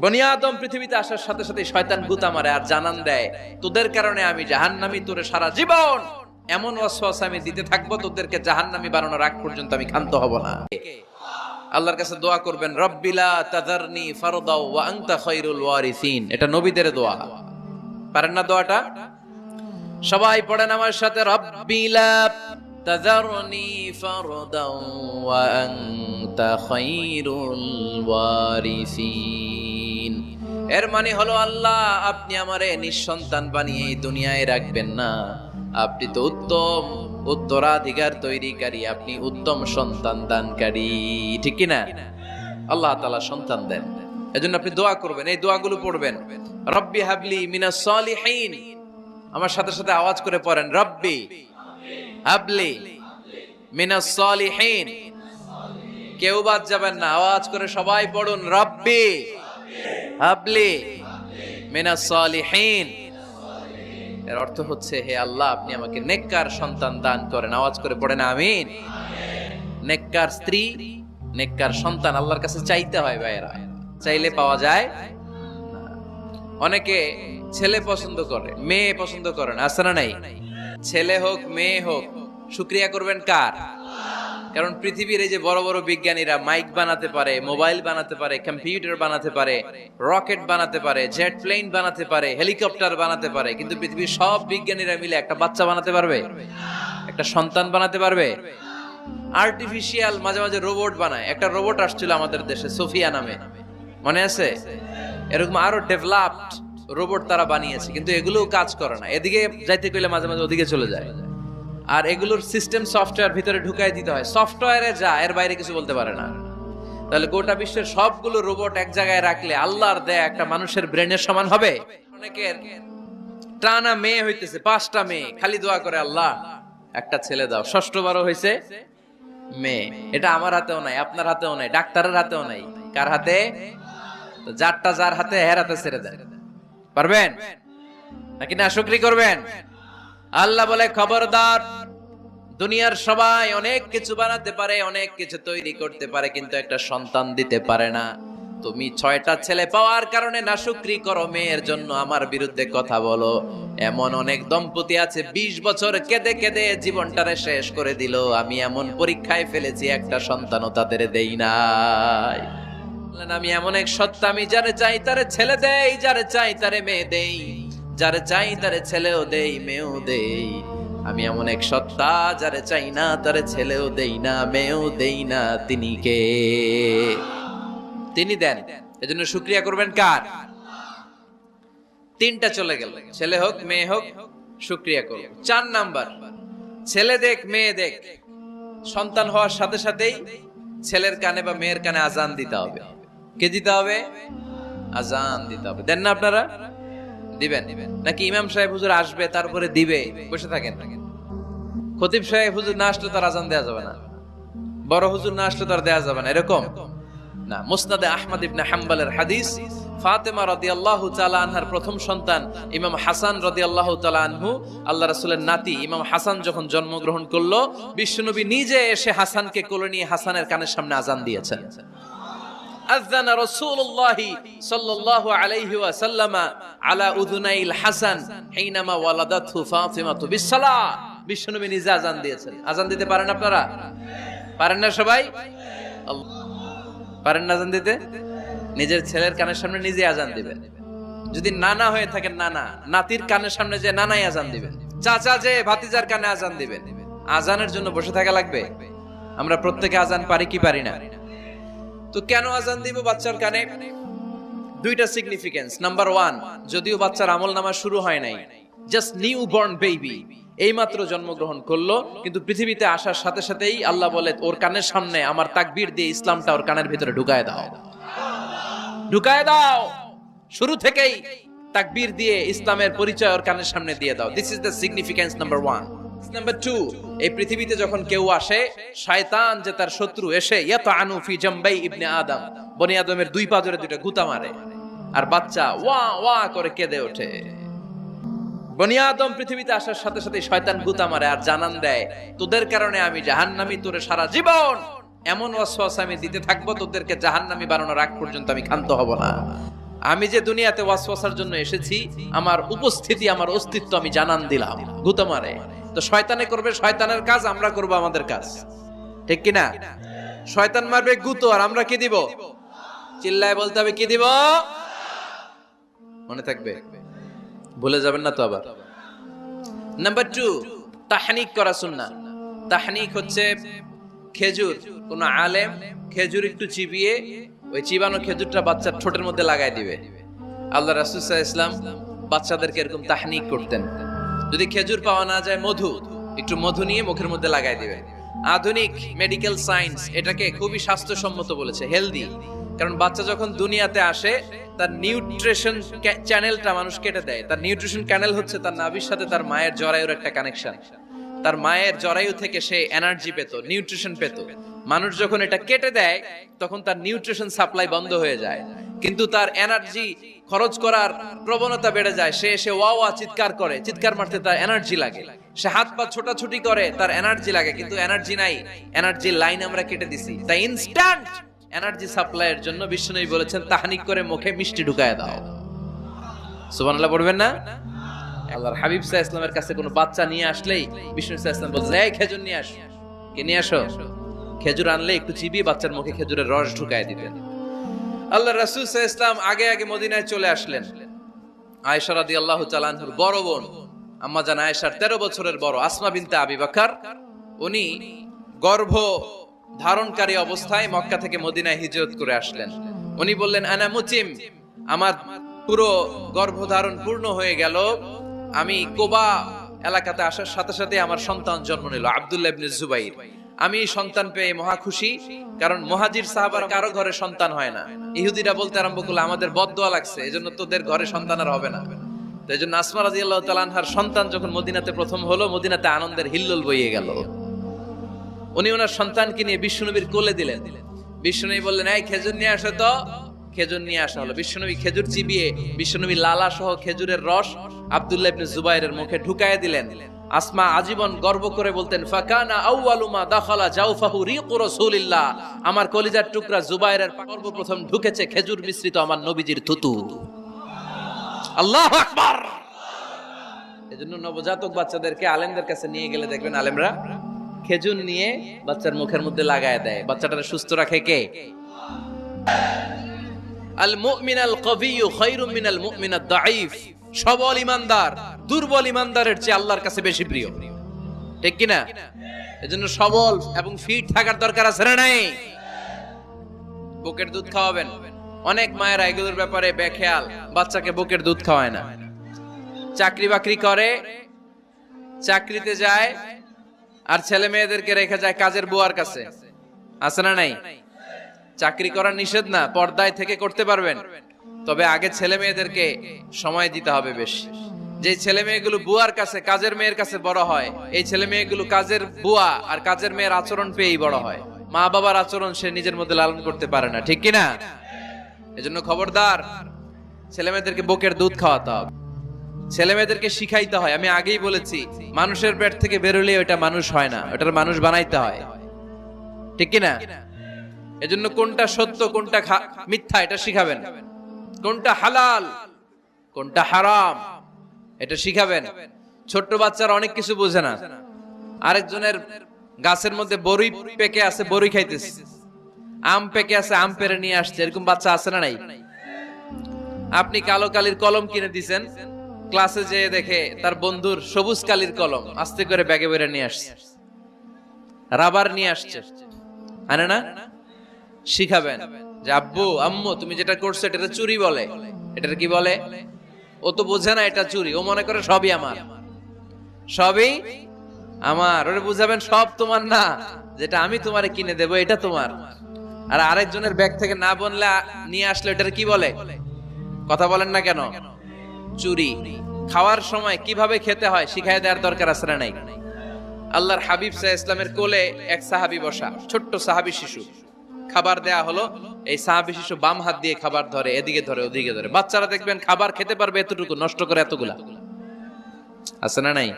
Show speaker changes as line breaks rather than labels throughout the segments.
বনি আদম পৃথিবীতে আসার সাথে সাথে শয়তান গুতা মারে আর জানান দেয়, তোদের কারণে আমি জাহান্নামী, তোরে সারা জীবন এমন ওয়াসওয়াসা আমি দিতে থাকবো, তোদেরকে জাহান্নামী বানানোর আগ পর্যন্ত আমি ক্ষান্ত হব না। আল্লাহর কাছে দোয়া করবেন, রব্বিলা তাযারনি ফারদাও ওয়া আনতা খায়রুল ওয়ারিসিন। এটা নবীদের দোয়া, পারেন না দোয়াটা? সবাই পড়েন আমার সাথে, রব্বিলা তাযারনি ফারদাও ওয়া আনতা খায়রুল ওয়ারিসিন। এর মানে হলো, আল্লাহ আপনি আমারে নিঃসন্তান বানিয়ে এই দুনিয়ায় রাখবেন না, আপনি তো উত্তম উত্তরাধিকার তৈরিকারী, আপনি উত্তম সন্তান দানকারী, ঠিক কি না? আল্লাহ তাআলা সন্তান দেন, এজন্য আপনি দোয়া করবেন, এই দোয়াগুলো পড়বেন। রব্বি হাবলি মিনাস সালিহিন, আমার সাথে সাথে আওয়াজ করে পড়েন, রব্বি হাবলি মিনাস সালিহিন। কেউ বাদ যাবেন না, আওয়াজ করে সবাই পড়ুন, রব্বি হাবলি মিনাস সালিহিন। এর অর্থ হচ্ছে, হে আল্লাহ আপনি আমাকে নেককার সন্তান দান করেন। আওয়াজ করে পড়েন আমিন। নেককার স্ত্রী, নেককার সন্তান আল্লাহর কাছে চাইতে হয় ভাইয়েরা, চাইলে পাওয়া যায় না। অনেকে ছেলে পছন্দ করে, মেয়ে পছন্দ করেন, আছে না নাই? ছেলে হোক মেয়ে হোক, শুকরিয়া করবেন কার? কারণ পৃথিবীর এই যে বড় বড় বিজ্ঞানীরা মাইক বানাতে পারে, মোবাইল বানাতে পারে, কম্পিউটার বানাতে পারে, রকেট বানাতে পারে, জেট প্লেন বানাতে পারে, হেলিকপ্টার বানাতে পারে, কিন্তু পৃথিবীর সব বিজ্ঞানীরা মিলে একটা বাচ্চা বানাতে পারবে? একটা সন্তান বানাতে পারবে? আর্টিফিশিয়াল মাঝে মাঝে রোবট বানায়। একটা রোবট আসছিল আমাদের দেশে, সোফিয়া নামে, মনে আছে? এরকম আরো ডেভেলপড রোবট তারা বানিয়েছে, কিন্তু এগুলোও কাজ করে না। এদিকে যাইতে কইলে মাঝে মাঝে ওদিকে চলে যায়। আর এগুলোর সিস্টেম সফটওয়্যার ভিতরে ঢুকাই দিতে হয়, সফটওয়্যারে যা, এর বাইরে কিছু বলতে পারে না। তাহলে গোটা বিশ্বের সবগুলো রোবট এক জায়গায় রাখলে আল্লাহর দেয়া একটা মানুষের ব্রেনের সমান হবে? অনেকের টানা মেয়ে হইতেছে, 5টা মেয়ে, খালি দোয়া করে, আল্লাহ একটা ছেলে দাও। 6ঠবারও হয়েছে মেয়ে। এটা আমার হাতেও নাই, আপনার হাতেও নাই, ডাক্তারের হাতেও নাই। কার হাতে? যারটা যার হাতে, হের হাতে ছেড়ে দেয়। পারবেন নাকি না শুকরি করবেন? আল্লাহ বলে, খবরদার, দুনিয়ার সবাই অনেক কিছু বানাতে পারে, অনেক কিছু তৈরি করতে পারে, কিন্তু একটা সন্তান দিতে পারে না। তুমি 6টা ছেলে পাওয়ার কারণে নাশুকরি করো, মেয়ের জন্য আমার বিরুদ্ধে কথা বলো। এমন অনেক দম্পতি আছে 20 বছর কেঁদে কেঁদে জীবনটারে শেষ করে দিল। আমি এমন পরীক্ষায় ফেলেছি, একটা সন্তানও তাদের দেই নাই। আমি এমন এক সত্তা, আমি যারে চাই তারে ছেলে দেই, যারে চাই তারে মেয়ে দেই, যারে চাই তারে ছেলেও দেই, মেয়েও দেই। আমি এমন এক সত্তা, যারে চাই না তারে ছেলেও দেই না, মেয়েও দেই না। তিনি কে? তিনি দেন। এজন্য শুকরিয়া করবেন কার? 3টা চলে গেল, ছেলে হোক মেয়ে হোক, শুকরিয়া করব। 4 নাম্বার, ছেলে দেখ মেয়ে দেখ, সন্তান হওয়ার সাথে সাথেই ছেলের কানে বা মেয়ের কানে আজান দিতে হবে। কে দিতে হবে? আজান দিতে হবে। দেন না আপনারা? দিবেন নাকি ইমাম সাহেব হুজুর আসবে তারপরে দিবে, বসে থাকেন? খতিব সাহেব হুজুর না আসলে তার আজান দেয়া যাবে না, বড় হুজুর না আসলে তার দেয়া যাবে না, এরকম না। মুসনাদে আহমদ ইবনে হাম্বলের হাদিস, ফাতেমা রাদিয়াল্লাহু তাআলা আনহার প্রথম সন্তান ইমাম হাসান রাদিয়াল্লাহু তাআলা আনহু, আল্লাহ রাসূলের নাতি ইমাম হাসান যখন জন্মগ্রহণ করলো, বিশ্বনবী নিজে এসে হাসানকে কোলে নিয়ে হাসানের কানের সামনে আজান দিয়েছেন। আযানা রাসূলুল্লাহি সাল্লাল্লাহু আলাইহি ওয়াসাল্লাম আলা উযুনাইল হাসান হিনামা ওয়ালাদাতহু ফাতিমাতু বিসসালাহ। বিশ্বনবী নিজে আজান দিয়েছেন। আজান দিতে পারেন আপনারা? পারেন না সবাই? পারেন না আজান দিতে? নিজের ছেলের কানের সামনে নিজে আজান দিবেন। যদি নানা হয়ে থাকেন, নানা নাতির কানের সামনে যে নানাই আজান দিবেন, চাচা যে ভাতিজার কানে আজান দিবেন। আজানের জন্য বসে থাকা লাগবে? আমরা প্রত্যেকে আজান পারি কি পারি না? তো কেন আজান দিব বাচ্চার কানে? 2টা সিগনিফিকেন্স। নাম্বার 1, যদিও বাচ্চার আমলনামা শুরু হয় নাই, জাস্ট নিউ বর্ন বেবি, এইমাত্র জন্মগ্রহণ করলো, কিন্তু পৃথিবীতে আসার সাথে সাথেই আল্লাহ বলে, ওর কানের সামনে আমার তাকবীর দিয়ে ইসলামটা ওর কানের ভিতরে ঢুকায় দাও, ঢুকায় দাও। শুরু থেকেই তাকবীর দিয়ে ইসলামের পরিচয় ওর কানের সামনে দিয়ে দাও। This is the significance number 1। Number 2, এই পৃথিবীতে যখন কেউ আসে, শয়তান যে তার শত্রু, এসে ইয়াতানু ফি জামবাই ইবনে আদম, বনি আদমের 2 পা ধরে 2টা গুতা মারে, আর বাচ্চা ওয়া ওয়া করে কেঁদে ওঠে। বনি আদম পৃথিবীতে আসার সাথে সাথে শয়তান গুতা মারে আর জানান দেয়, তোদের কারণে আমি জাহান্নামী, তোরে সারা জীবন এমন ওয়াসওয়াসা আমি দিতে থাকবো, তোদেরকে জাহান্নামী বানানোর আগ পর্যন্ত আমি ক্ষান্ত হব না। আমি যে দুনিয়াতে ওয়াসওয়াসার জন্য এসেছি, আমার উপস্থিতি, আমার অস্তিত্ব আমি জানান দিলাম গুতা মারে। তো শয়তানে করবে শয়তানের কাজ, আমরা করব আমাদের কাজ, ঠিক কিনা? শয়তান মারবে গুতো, আর আমরা কি দিব? চিল্লায় বলতে হবে কি দিব? মনে থাকবে, ভুলে যাবেন না তো আবার। নাম্বার 2, তাহনিক করা সুন্নাহ। তাহনিক হচ্ছে খেজুর, কোন আলেম খেজুর একটু চিবিয়ে ওই চিবানো খেজুরটা বাচ্চার ঠোঁটের মধ্যে লাগাই দিবে। আল্লাহ রাসূল সাল্লাল্লাহু আলাইহি ওয়াসাল্লাম বাচ্চাদেরকে এরকম তাহনিক করতেন। যদি খেজুর পাওয়া না যায়, একটু মধু নিয়ে মুখের মধ্যে লাগাই দিবে। আধুনিক মেডিকেল সায়েন্স এটাকে খুবই স্বাস্থ্যসম্মত বলেছে, হেলদি। কারণ বাচ্চা যখন দুনিয়াতে আসে, তার নিউট্রিশন চ্যানেলটা মানুষ কেটে দেয়। তার নিউট্রিশন চ্যানেল হচ্ছে তার নাভির সাথে তার মায়ের জরায়ুর একটা কানেকশন। তার মায়ের জরায়ু থেকে সে এনার্জি পেত, নিউট্রিশন পেত। মানুষ যখন এটা কেটে দেয়, তখন তার নিউট্রিশন সাপ্লাই বন্ধ হয়ে যায়, কিন্তু তার এনার্জি খরচ করার প্রবণতা বেড়ে যায়। সে এসে ওয়া ওয়া চিৎকার করে, চিৎকার মারতে তার এনার্জি লাগে। সে হাত পা ছোটাছুটি করে, তার এনার্জি লাগে, কিন্তু এনার্জি নাই। এনার্জি লাইন আমরা কেটে দিছি। তাই ইনস্ট্যান্ট এনার্জি সাপ্লাইয়ের জন্য বিশ্বনবী বলেছেন, তাহনিক করে মুখে মিষ্টি ঢুকায় দাও। সুবহানাল্লাহ পড়বেন না? আল্লাহর হাবিব সাল্লাল্লাহু আলাইহি ওয়াসাল্লামের কাছে কোনো বাচ্চা নিয়ে আসলেই বিষ্ণু সাল্লাল্লাহু আলাইহি ওয়াসাল্লাম বলতেন, এই খেজুর নিয়ে আস। কে নিয়ে আসো? খেজুর আনলে একটু চিবিয়ে বাচ্চার মুখে খেজুরের রস ঢুকায় দিতেন। আল্লাহ রাসূল সাল্লাল্লাহু আলাইহি ওয়াসাল্লাম আগে আগে মদিনায় চলে আসলেন। আয়েশা রাদিয়াল্লাহু তাআলা আনহার বড় বোন, আম্মা জান আয়েশার 13 বছরের বড়, আসমা বিনতে আবি বকর, উনি গর্ভ ধারণকারী অবস্থায় মক্কা থেকে মদিনায় হিজরত করে আসলেন। উনি বললেন, আনা মুতিম, আমার পুরো গর্ভধারণ পূর্ণ হয়ে গেল। আমি কোবা এলাকাতে আসার সাথে সাথে আমার সন্তান জন্ম নিল, আব্দুল্লাহ ইবনে জুবাইর। আমি সন্তান পেয়ে মহা খুশি, কারণ মুহাজির সাহাবার কারো ঘরে সন্তান হয় না। ইহুদিরা বলতে আরম্ভ করলো, আমাদের বদদোয়া লাগছে, এজন্য তোদের ঘরে সন্তান আর হবে না। তো এই জন্য আসমা রাদিয়াল্লাহু তাআলা আনহার সন্তান যখন মদিনাতে প্রথম হলো, মদিনাতে আনন্দের হিল্লোল বইয়ে গেল। উনি ওনার সন্তানকে নিয়ে বিশ্বনবীর কোলে দিলেন। বিশ্বনবী বললেন, এই খেজুর নিয়ে আসো তো। খেজুর নিয়ে আসা হলো। বিশ্বনবী খেজুর চিবিয়ে বিশ্বনবী লালা সহ খেজুরের রস আব্দুল্লাহ ইবনে জুবাইরের মুখে ঢুকায় দিলেন। আসমা আজীবন গর্ব করে বলতেন, ফাকানা আউয়ালু মা দাখালা জাওফাহু রিকু রাসূলিল্লাহ, আমার কলিজার টুকরা জুবাইরের সর্বপ্রথম ঢুকেছে খেজুর মিশ্রিত আমার নবীজির থুতু। আল্লাহু আকবার। এজন্য নবজাতক বাচ্চাদেরকে আলেমদের কাছে নিয়ে গেলে দেখবেন আলেমরা খেজুর নিয়ে বাচ্চার মুখের মধ্যে লাগায় দেয়। বাচ্চাটাকে সুস্থ রাখে কে? আল মুমিনাল কবিয়্যু খায়রুম মিনাল মুমিনাদ দাঈফ। সবল ঈমানদার দুর্বল ঈমানদারের চেয়ে আল্লাহর কাছে বেশি প্রিয়, ঠিক কি না? এজন্য সবল এবং ফিট থাকার দরকার আছে না নাই? বুকের দুধ খাওয়াবেন। অনেক মায়েরা এগুলোর ব্যাপারে বেখেয়াল, বাচ্চাকে বুকের দুধ খাওয়ায় না। চাকরি বাকরি করে, চাকরিতে যায়, আর ছেলে মেয়েদেরকে রেখে যায় কাজের বুয়ার কাছে, আছে না নাই? চাকরি করা নিষেধ না, পর্দায় থেকে করতে পারবেন, তবে আগে ছেলে মেয়েদেরকে সময় দিতে হবে বেশি। যে ছেলে মেয়েগুলো বুয়ার কাছে, কাজের মেয়ের কাছে বড় হয়, এই ছেলে মেয়েগুলো কাজের বুয়া আর কাজের মেয়ের আচরণ পেয়েই বড় হয়। মা বাবার আচরণ সে নিজের মধ্যে লালন করতে পারে না, ঠিক কিনা? এজন্য খবরদার, ছেলে মেয়েদেরকে বুকের দুধ খাওয়াতে হবে, ছেলে মেয়েদেরকে শিখাইতে হয়। আমি আগেই বলেছি, মানুষের পেট থেকে বেরোলে ওটা মানুষ হয় না, ওটার মানুষ বানাইতে হয়, ঠিক কিনা? এজন্য কোনটা সত্য কোনটা মিথ্যা এটা শিখাবেন, কোনটা হালাল কোনটা হারাম এটা শিখাবেন। ছোট্ট বাচ্চারা অনেক কিছু বোঝে না। আরেকজনের গাছের মধ্যে বড়ই পেকে আছে, বড়ই খাইতেছে, আম পেকে আছে, আম পেরে নিয়ে আসছে, এরকম বাচ্চা আছে না নাই? আপনি কালো কালির কলম কিনে দিছেন, ক্লাসে যেয়ে দেখে তার বন্ধুর সবুজ কালির কলম আস্তে করে ব্যাগে বেরে নিয়ে আসছে, রাবার নিয়ে আসছে, আনে না? শিখাবেন যে আব্বু আম্মু তুমি যেটা করছো এটা চুরি বলে। এটা কি বলে? ও তো বোঝে না এটা চুরি, ও মনে করে সবই আমার, সবই আমার। ওরে বুঝাবেন সব তোমার না, যেটা আমি তোমারে কিনে দেবো এটা তোমার। আর আরেকজনের ব্যাগ থেকে না বললে নিয়ে আসলে এটার কি বলে? কথা বলেন না কেন? চুরি। খাওয়ার সময় কিভাবে খেতে হয় শিখায় দেওয়ার দরকার আছে না নাই? আল্লাহর হাবিব সাল্লাল্লাহু আলাইহি ওয়াসাল্লামের কোলে এক সাহাবী বসা, ছোট্ট সাহাবী শিশু। খাবার দেয়া হলো, এই সাহাবী শিশু বাম হাত দিয়ে খাবার ধরে, এদিকে ধরে ওদিকে ধরে। বাচ্চারা দেখবেন খাবার খেতে পারবে এতটুকু, নষ্ট করে এতগুলা, আছে না নাই?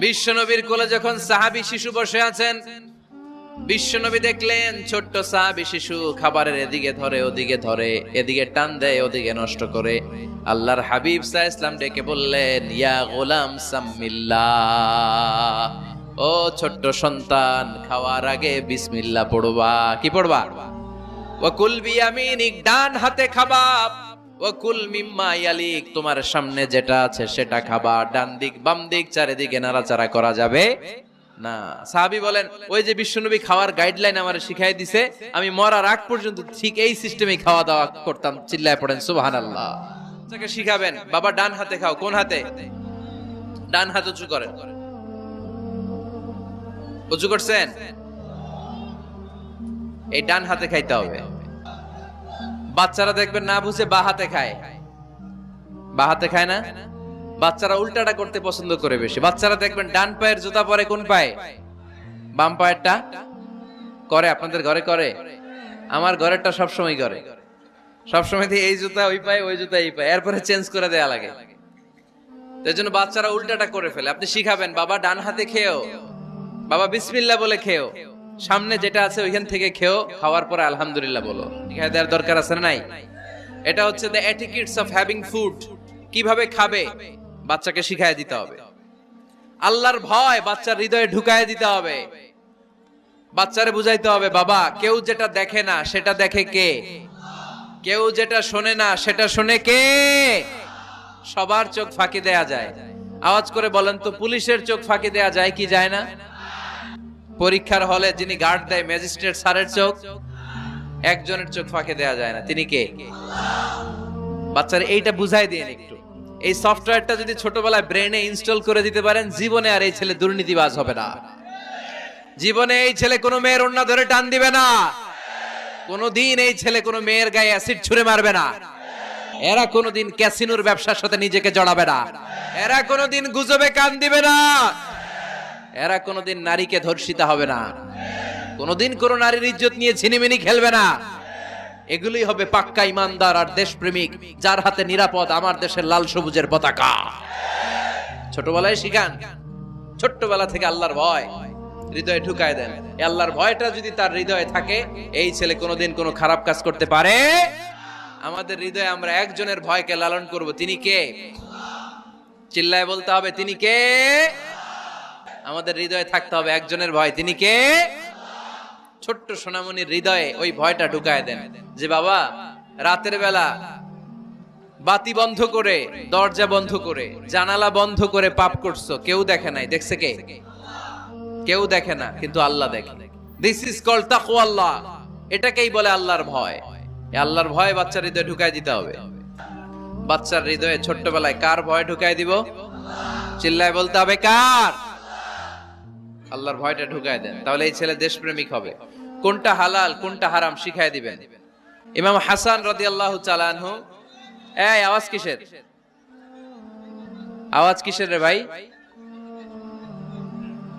বিশ্বনবীর কোলে যখন সাহাবী শিশু বসে আছেন, বিশ্বনবী দেখলেন ছোট্ট সাহাবী শিশু খাবারের এদিকে ধরে ওদিকে ধরে, এদিকে টান দেয় ওদিকে নষ্ট করে। আল্লাহর হাবিব সাল্লাল্লাহু আলাইহি ওয়াসাল্লাম ডেকে বললেন, ইয়া গোলাম সাম্মিল্লাহ, ও ছোট্ট সন্তান, খাওয়ার আগে বিসমিল্লাহ পড়বা। কি পড়বা? ওয়াকুল বিয়ামিনিক, ডান হাতে খাবা। ওয়াকুল মিম্মা ইয়ালিক, তোমার সামনে যেটা আছে সেটা খাবা। ডান দিক বাম দিক চারিদিকে নাড়াচাড়া করা যাবে না। সাহাবী বলেন, ওই যে বিশ্বনবী খাওয়ার গাইডলাইন আমারে শিখাই দিছে, আমি মরার আগ পর্যন্ত ঠিক এই সিস্টেমে খাওয়া দাওয়া করতাম। চিল্লায় পড়েন সুবহানাল্লাহ। তাকে শিখাবেন, বাবা ডান হাতে খাও। কোন হাতে? ডান হাত উঁচু করেন। উঁচু করছেন? এই ডান হাতে খাইতে হবে। বাচ্চারা দেখবেন না বুঝে বা হাতে খায়। বা হাতে খায় না? বাচ্চারা উল্টাটা করতে পছন্দ করে বেশি। বাচ্চারা দেখবেন ডান পায়ের জুতা পরে কোন পায়ে? বাম পায়েরটা করে। আপনাদের ঘরে করে? আমার ঘরেরটা সবসময় করে। সবসময় এই জুতা ওই পায়ে, ওই জুতা এই পায়ে, এরপরে চেঞ্জ করে দেয়া লাগে। তাই জন্য বাচ্চারা উল্টাটা করে ফেলে। আপনি শিখাবেন, বাবা ডান হাতে খেও, বাবা বিসমিল্লাহ বলে খেও, সামনে যেটা আছে ওইখান থেকে খেও, খাওয়ার পরে আলহামদুলিল্লাহ বলো। শিখাই দেওয়ার দরকার আছে না নাই? এটা হচ্ছে the etiquettes of having food. কিভাবে খাবে বাচ্চাকে শিখাই দিতে হবে। আল্লাহর ভয় বাচ্চার হৃদয়ে ঢুকায় দিতে হবে। বাচ্চারে বুঝাইতে হবে, বাবা কেউ যেটা দেখে না সেটা দেখে কে? কেউ যেটা শোনে না সেটা শোনে কে? সবার চোখ ফাঁকি দেয়া যায়। আওয়াজ করে বলেন তো, পুলিশের চোখ ফাঁকি দেয়া যায় কি যায় না? পরীক্ষার হলে যিনি গার্ড দেয়, ম্যাজিস্ট্রেট স্যারের চোখ, একজনের চোখ ফাঁকি দেয়া যায় না। তিনি কে? বাচ্চারা এইটা বুঝাই দিন একটু। এই সফটওয়্যারটা যদি ছোটবেলায় ব্রেনে ইনস্টল করে দিতে পারেন, জীবনে আর এই ছেলে দুর্নীতিবাজ হবে না। জীবনে এই ছেলে কোনো মেয়ের ওড়না ধরে টান দিবে না। কোনোদিন এই ছেলে কোনো মেয়ের গায়ে অ্যাসিড ছুঁড়ে মারবে না। এরা কোনোদিন ক্যাসিনোর ব্যবসার সাথে নিজেকে জড়াবে না। এরা কোনোদিন গুজবে কান দিবে না। এরা কোনোদিন নারীকে ধর্ষিতা হবে না। কোনোদিন কোন নারীর ইজ্জত নিয়ে ছিনিমিনি খেলবে না। এগুলোই হবে পাক্কা ইমানদার আর দেশপ্রেমিক, যার হাতে নিরাপদ আমার দেশের লাল সবুজের পতাকা। ছোটবেলায় শিখান, ছোট্টবেলা থেকে আল্লাহর ভয় হৃদয়ে ঢুকায় দেন। এই আল্লাহর ভয়টা যদি তার হৃদয়ে থাকে, এই ছেলে কোনোদিন কোনো খারাপ কাজ করতে পারে। আমাদের হৃদয়ে আমরা একজনের ভয়কে লালন করব। তিনি কে? চিল্লায় বলতে হবে, তিনি কে? আমাদের হৃদয়ে থাকতে হবে একজনের ভয়। তিনি কে? ছোট্ট সোনামণির হৃদয়ে ওই ভয়টা ঢুকায় দেন, যে বাবা রাতের বেলা বাতি বন্ধ করে, দরজা বন্ধ করে, জানালা বন্ধ করে পাপ করছো, কেউ দেখে নাই। দেখছে কে? কেউ দেখে না, কিন্তু আল্লাহ দেখে। দিস ইজ কল্ড তাকওয়াল্লাহ। এটাকেই বলে আল্লাহর ভয়। এই আল্লাহর ভয় বাচ্চার হৃদয়ে ঢুকায় দিতে হবে। বাচ্চার হৃদয়ে ছোট্টবেলায় কার ভয় ঢুকায় দিব? চিল্লায় বলতে হবে, কার? আল্লাহর ভয়টা ঢুকায় দেন, তাহলে এই ছেলে দেশপ্রেমিক হবে। কোনটা হালাল কোনটা হারাম শিখায় দিবেন। ইমাম হাসান রাদিয়াল্লাহু তাআলা আনহু, এই আওয়াজ কিসের? আওয়াজ কিসের রে ভাই?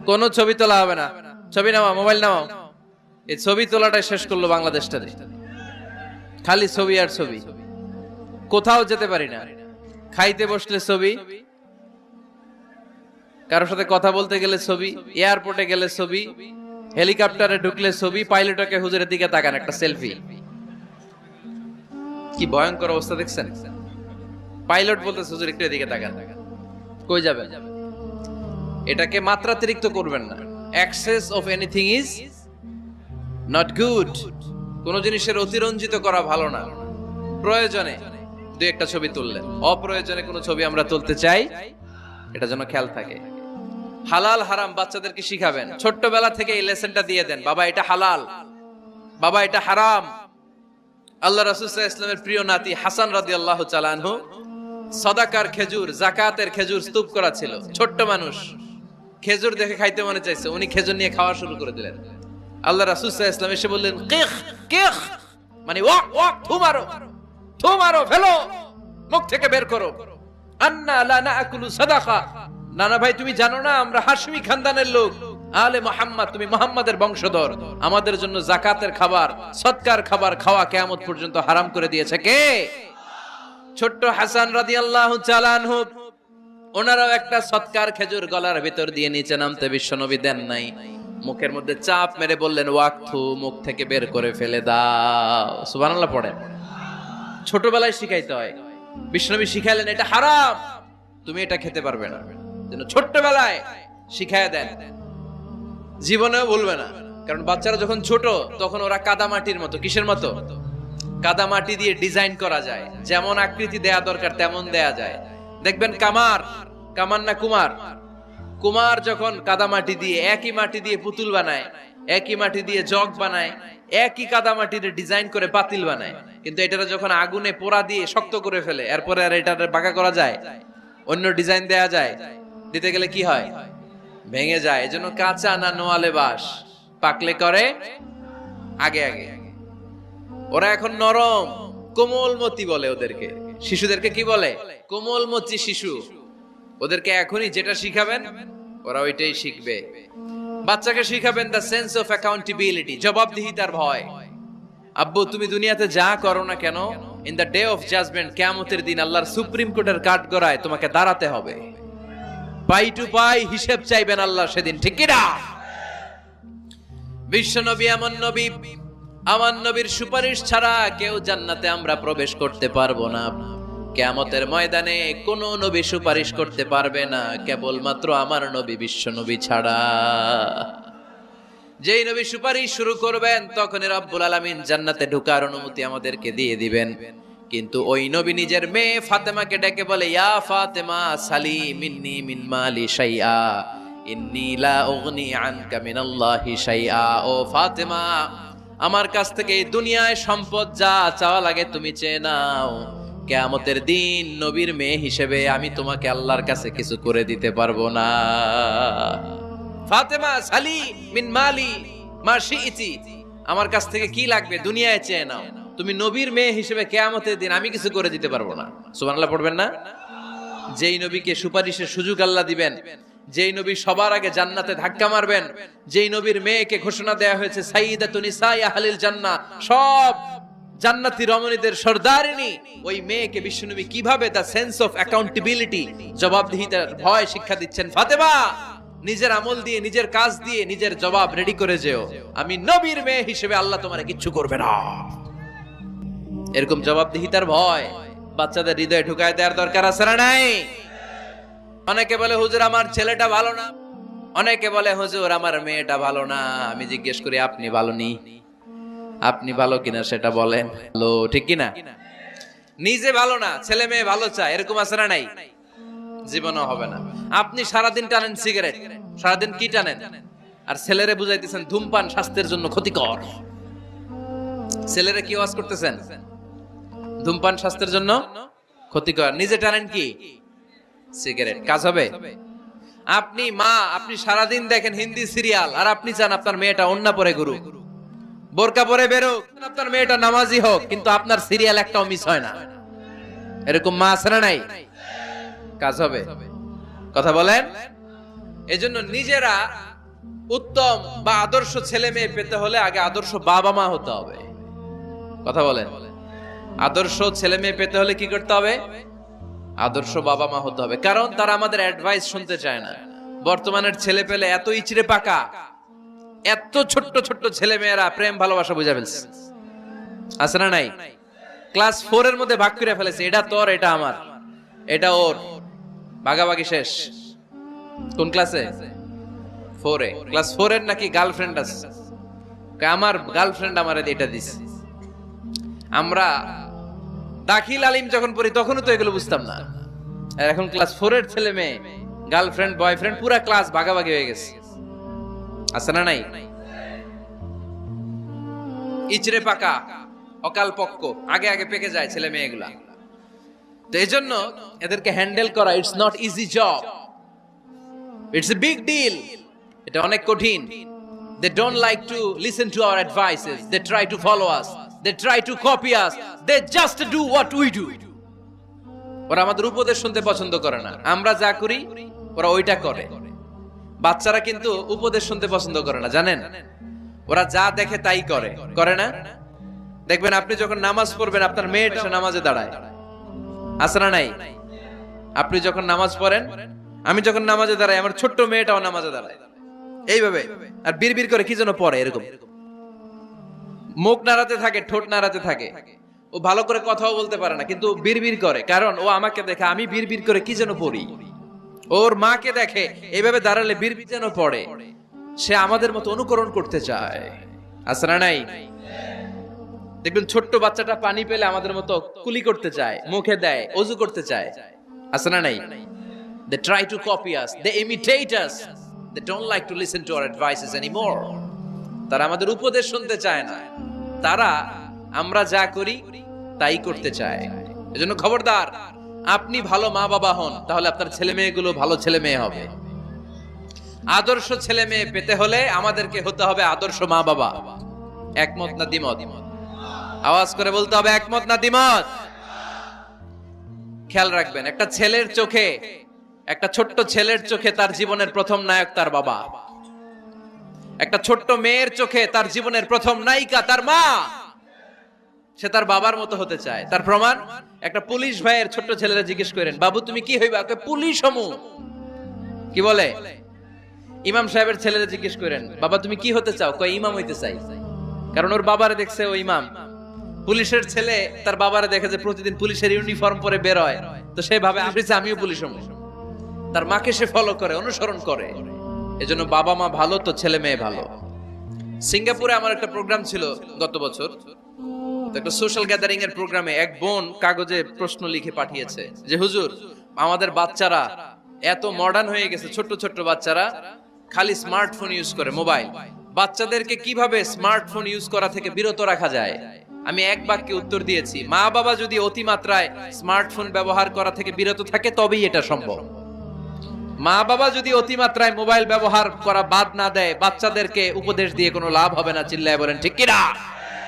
কোন ছবি তোলা হবে না। ছবি নামাও, মোবাইল নামাও। এই ছবি তোলাটাই শেষ করলো বাংলাদেশটা। খালি ছবি আর ছবি। কোথাও যেতে পারি না। খাইতে বসলে ছবি, কারোর সাথে কথা বলতে গেলে ছবি, এয়ারপোর্টে গেলে ছবি, হেলিকপ্টারে ঢুকলে ছবি, পাইলটকে হুজুরের দিকে তাকান, একটা সেলফি। কি ভয়ঙ্কর অবস্থা দেখছেন? পাইলট বলতেছে, হুজুর একটু এদিকে তাকান। কই যাবেন? এটাকে মাত্রাতিরিক্ত করবেন না। Access of anything is not good. কোন জিনিসের অতিরঞ্জিত করা ভালো না। প্রয়োজনে দুই একটা ছবি তুললেন, অপ্রয়োজনে কোনো ছবি আমরা তুলতে চাই, এটা যেন খেয়াল থাকে। হালাল হারাম বাচ্চাদেরকে শিখাবেন। ছোট্টবেলা থেকে এই লেসনটা দিয়ে দেন, বাবা এটা হালাল, বাবা এটা হারাম। আল্লাহ রাসূল সাল্লাল্লাহু আলাইহি ওয়াসাল্লামের প্রিয় নাতি হাসান রাদিয়াল্লাহু তাআলা আনহু সাদাকার খেজুর, যাকাতের খেজুর স্তূপ করা ছিল। ছোট্ট মানুষ, খেজুর দেখে খাইতে মনে চাইছে, উনি খেজুর নিয়ে খাওয়া শুরু করে দিলেন। আল্লাহ রাসূল সাল্লাল্লাহু আলাইহি ওয়াসাল্লাম এসে বললেন, কিখ কিখ, মানে ওয়াক ওয়াক, থু মারো, থু মারো, ফেলো, মুখ থেকে বের করো। আন্না লা নাকুলু সাদাকা, নানা ভাই তুমি জানো না আমরা হাশমি খানদানের লোক, আলে মুহাম্মদ, তুমি মুহাম্মাদের বংশধর, আমাদের জন্য যাকাতের খাবার, সদকার খাবার খাওয়া কিয়ামত পর্যন্ত হারাম করে দিয়েছে কে? ছোট্ট হাসান রাদিয়াল্লাহু তাআলা আনহু। ওনারাও একটা সদকার খেজুর গলার ভিতর দিয়ে নিচে নামতে বিশ্বনবী দেন নাই। মুখের মধ্যে চাপ মেরে বললেন ওয়াক্থু, মুখ থেকে বের করে ফেলে দাও। সুবহানাল্লাহ পড়েন। ছোটবেলায় শিখাইতে হয়। বিশ্বনবী শিখাইলেন এটা হারাম, তুমি এটা খেতে পারবে না, যেন ছোট্টবেলায় শিখাইয়া দেন, জীবনেও ভুলবে না। কারণ বাচ্চারা যখন ছোট তখন ওরা কাদামাটির মতো। কিসের মতো? কাদামাটি দিয়ে ডিজাইন করা যায়, যেমন আকৃতি দেয়া দরকার তেমন দেয়া যায়। দেখবেন কামার না কুমার যখন কাদামাটি দিয়ে, একই মাটি দিয়ে পুতুল বানায়, একই মাটি দিয়ে জগ বানায়, একই কাদামাটির ডিজাইন করে পাতিল বানায়, কিন্তু এটারে যখন আগুনে পোড়া দিয়ে শক্ত করে ফেলে, এরপরে আর এটারে বাঁকা করা যায়, অন্য ডিজাইন দেয়া যায়, দিতে গেলে কি হয়? ভেঙে যায়। এজন্য কাঁচা না নোয়ালে বাস, পাকলে করে আগে আগে। ওরা এখন নরম, কোমলমতি বলে ওদেরকে। শিশুদেরকে কি বলে? কোমলমতি শিশু। ওদেরকে এখনই যেটা শিখাবেন ওরা ওইটাই শিখবে। বাচ্চাকে শিখাবেন দ্য সেন্স অফ অ্যাকাউন্টেবিলিটি, জবাবদিহিতার ভয়। আব্বু তুমি দুনিয়াতে যা করো না কেন, in the day of judgement, কিয়ামতের দিন আল্লাহর সুপ্রিম কোর্টের কাঠগড়ায় তোমাকে দাঁড়াতে হবে। পাই টু পাই হিসেব চাইবেন আল্লাহ সেদিন, ঠিক কি না? বিশ্ব নবী এমন নবী, আমার নবীর সুপারিশ ছাড়া কেউ জান্নাতে আমরা প্রবেশ করতে পারবো না। কিয়ামতের ময়দানে কোন নবী সুপারিশ করতে পারবে না, কেবলমাত্র আমার নবী বিশ্ব নবী ছাড়া। যেই নবী সুপারিশ শুরু করবেন তখনই রব্বুল আলামিন জান্নাতে ঢোকার অনুমতি আমাদেরকে দিয়ে দিবেন। কিন্তু ওই নবী নিজের মেয়ে ফাতেমাকে ডেকে বলে, ইয়া ফাতেমা সালি মিন্নি মিন মালি শাইআ ইন্নী লা উগনি আনকা মিনাল্লাহি শাইআ। ও ফাতেমা, আমার কাছ থেকে এই দুনিয়ায় সম্পদ যা চাওয়া লাগে তুমি চেয়ে নাও, কিয়ামতের দিন নবীর মেয়ে হিসেবে আমি তোমাকে আল্লাহর কাছে কিছু করে দিতে পারবো না। ফাতেমা সালি মিন মালি মা শিইতি, আমার কাছ থেকে কি লাগবে দুনিয়ায় চেয়ে নাও, তুমি নবীর মেয়ে হিসেবে কিয়ামতের দিন আমি কিছু করে দিতে পারবো না। সুবহানাল্লাহ পড়বেন না? যেই নবীকে সুপারিশের সুযোগ আল্লাহ দিবেন, যেই নবী সবার আগে জান্নাতে ধাক্কা মারবেন, যেই নবীর মেয়েকে ঘোষণা দেয়া হয়েছে সাইয়্যিদাতুন নিসাই আহলিল জান্নাহ, সব জান্নাতি রমণীদের সর্দারিনী, ওই মেয়েকে বিশ্বনবী কিভাবে দ্য সেন্স অফ অ্যাকাউন্টেবিলিটি, জবাবদিহিতার ভয় শিক্ষা দিচ্ছেন। ফাতেমা, নিজের আমল দিয়ে, নিজের কাজ দিয়ে নিজের জবাব রেডি করে যেও, আমি নবীর মেয়ে হিসেবে আল্লাহ তোমারে কিচ্ছু করবে না। এরকম জবাবদিহিতার ভয় বাচ্চাদের হৃদয়ে ঢুকায় দেওয়ার দরকার আছে না নাই? অনেকে বলে হুজুর আমার ছেলেটা ভালো না, অনেকে বলে হুজুর আমার মেয়েটা ভালো না। আমি জিজ্ঞেস করি আপনি ভালো নি? আপনি ভালো কিনা সেটা বলেন। ভালো, ঠিক কিনা? নিজে ভালো না, ছেলে মেয়ে ভালো চায়, এরকম আছে না নাই? জীবনও হবে না। আপনি সারাদিন টানেন সিগারেট, সারাদিন কি টানেন, আর ছেলেরে বুঝাইতেছেন ধূমপান স্বাস্থ্যের জন্য ক্ষতিকর। ছেলেরে কি ওয়াজ করতেছেন? ধূমপান স্বাস্থ্যের জন্য ক্ষতিকর। নিজে টানেন কি? সিগারেট। কাজ হবে? আপনি মা, আপনি সারাদিন দেখেন হিন্দি সিরিয়াল, আর আপনি চান আপনার মেয়েটা ওন্না পরে ঘুরুক, বোরকা পরে বেরোক, আপনার মেয়েটা নামাজি হোক, কিন্তু আপনার সিরিয়াল একটাও মিস হয় না। এরকম মা আছে না নাই? কাজ হবে? কথা বলেন। এজন্য নিজেরা উত্তম বা আদর্শ ছেলে মেয়ে পেতে হলে আগে আদর্শ বাবা মা হতে হবে। কথা বলেন। আদর্শ ছেলে মেয়ে পেতে হলে কি করতে হবে? আদর্শ বাবা মা হতে হবে। কারণ তারা আমাদের অ্যাডভাইস শুনতে চায় না। বর্তমানের ছেলে পেলে এত ইচড়ে পাকা, এত ছোট্ট ছোট্ট ছেলে মেয়েরা প্রেম ভালোবাসা বুঝা ফেলছে, আছে না নাই? ক্লাস 4 এর মধ্যে ভাগ করে ফেলেছে, এটা তোর, এটা আমার, এটা ওর, ভাগাভাগি শেষ। কোন ক্লাসে? 4 এ। ক্লাস 4 এর নাকি গার্লফ্রেন্ড আছে, আমার গার্লফ্রেন্ড আমারে এটা দিছে। আমরা দাখিল আলিম যখন পড়ি তখনও তো এগুলো বুঝতাম না। আর এখন ক্লাস 4 এর ছেলে মেয়ে গার্লফ্রেন্ড বয়ফ্রেন্ড পুরা ক্লাস ভাগাভাগি হয়ে গেছে, আছে না নাই? ইচড়ে পাকা, অকাল পক্ক, আগে আগে পেকে যায় ছেলে মেয়েগুলা। তো এই জন্য এদেরকে হ্যান্ডেল করা it's not easy job, it's a big deal. এটা অনেক কঠিন। They don't like to listen to our advices. They try to follow us. They try to copy us. They just do what we do. ওরা আমাদের উপদেশ শুনতে পছন্দ করে না। আমরা যা করি ওরা ওইটা করে। বাচ্চারা কিন্তু উপদেশ শুনতে পছন্দ করে না, জানেন? ওরা যা দেখে তাই করে, করে না? দেখবেন আপনি যখন নামাজ পড়বেন আপনার মেয়েটা নামাজে দাঁড়ায়, আছে না নাই? আপনি যখন নামাজ পড়েন, আমি যখন নামাজে দাঁড়াই, আমার ছোট্ট মেয়েটাও নামাজে দাঁড়ায়। এইভাবে, আর বিড়বিড় করে কি যেন পড়ে এরকম, মুখ নাড়াতে থাকে, ঠোঁট নাড়াতে থাকে। ও ভালো করে কথাও বলতে পারে না, কিন্তু বিড়বিড় করে, কারণ ও আমাকে দেখে আমি বিড়বিড় করে কি যেন পড়ি। ওর মাকে দেখে এইভাবে দাঁড়ালে বিড়বিড় যেন পড়ে, সে আমাদের মতো অনুকরণ করতে চায়। আছে না নাই? দেখবেন ছোট্ট বাচ্চাটা পানি পেলে আমাদের মতো কুলি করতে চায়, মুখে দেয়, ওযু করতে চায়। আছে না নাই? They try to copy us, they imitate us, they don't like to listen to our advices anymore. তারা আমাদের উপদেশ শুনতে চায় না, তারা আমরা যা করি তাই করতে চায়। এজন্য খবরদার, আপনি ভালো মা বাবা হন, তাহলে আপনার ছেলে মেয়েগুলো ভালো ছেলে মেয়ে হবে। আদর্শ ছেলে মেয়ে পেতে হলে আমাদেরকে হতে হবে আদর্শ মা বাবা। একমত না দ্বিমত? আওয়াজ করে বলতে হবে একমত না দ্বিমত। খেয়াল রাখবেন, একটা ছেলের চোখে, একটা ছোট্ট ছেলের চোখে তার জীবনের প্রথম নায়ক তার বাবা। একটা ছোট্ট মেয়ের চোখে তার জীবনের প্রথম নায়িকা তার মা। সে তার বাবার মতো হতে চায়। তার প্রমাণ, একটা পুলিশ ভাইয়ের ছোট্ট ছেলেরা জিজ্ঞেস করেন, বাবু তুমি কি হইবা? পুলিশ হমু। কি বলে? ইমাম সাহেবের ছেলেরা জিজ্ঞেস করেন, বাবা তুমি কি হতে চাও? কয় ইমাম হইতে চাই। কারণ ওর বাবারে দেখছে ও ইমাম। পুলিশের ছেলে তার বাবারে দেখে যে প্রতিদিন পুলিশের ইউনিফর্ম পরে বের হয়, তো সে ভাবে আমিও পুলিশ হমু। তার মাকে সে ফলো করে, অনুসরণ করে। এজন্য বাবা মা ভালো তো ছেলে মেয়ে ভালো। সিঙ্গাপুরে আমার একটা প্রোগ্রাম ছিল গত বছর, একটা সোশ্যাল গ্যাদারিং এর প্রোগ্রামে এক বোন কাগজে প্রশ্ন লিখে পাঠিয়েছে যে হুজুর, আমাদের বাচ্চারা এত মডার্ন হয়ে গেছে, ছোট্ট ছোট্ট বাচ্চারা খালি স্মার্টফোন ইউজ করে, মোবাইল। বাচ্চাদেরকে কিভাবে স্মার্টফোন ইউজ করা থেকে বিরত রাখা যায়? আমি এক বাক্যে উত্তর দিয়েছি, মা বাবা যদি অতিমাত্রায় স্মার্টফোন ব্যবহার করা থেকে বিরত থাকে তবেই এটা সম্ভব। মা বাবা যদি অতিমাত্রায় মোবাইল ব্যবহার করা বাদ না দেয়, বাচ্চাদেরকে উপদেশ দিয়ে কোনো লাভ হবে না। চিল্লায় বলেন ঠিক কিনা?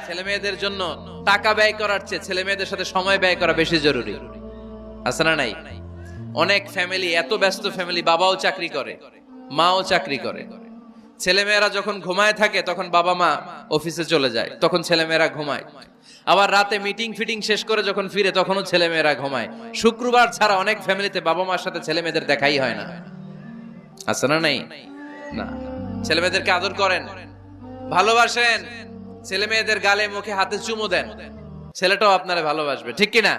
ছেলে মেয়েদের জন্য টাকা ব্যয় করার চেয়ে ছেলে মেয়েদের সাথে সময় ব্যয় করা বেশি জরুরি। আছে না নাই? অনেক ফ্যামিলি, এত ব্যস্ত ফ্যামিলি, বাবাও চাকরি করে, মাও চাকরি করে। ছেলে মেয়েরা যখন ঘুমায় থাকে তখন বাবা মা অফিসে চলে যায়, তখন ছেলে মেয়েরা ঘুমায়। আবার রাতে মিটিং ফিটিং শেষ করে যখন ফিরে তখনও ছেলে মেয়েরা ঘুমায়। শুক্রবার ছাড়া অনেক ফ্যামিলিতে বাবা মার সাথে ছেলে মেয়েদের দেখাই হয় না। আছে না নাই? না। ছেলে মেয়েদেরকে আদর করেন, ভালোবাসেন, ছেলে মেয়েদের গালে মুখে হাতে চুমু দেন, ছেলেটাও আপনারে ভালোবাসবে। ঠিক কিনা?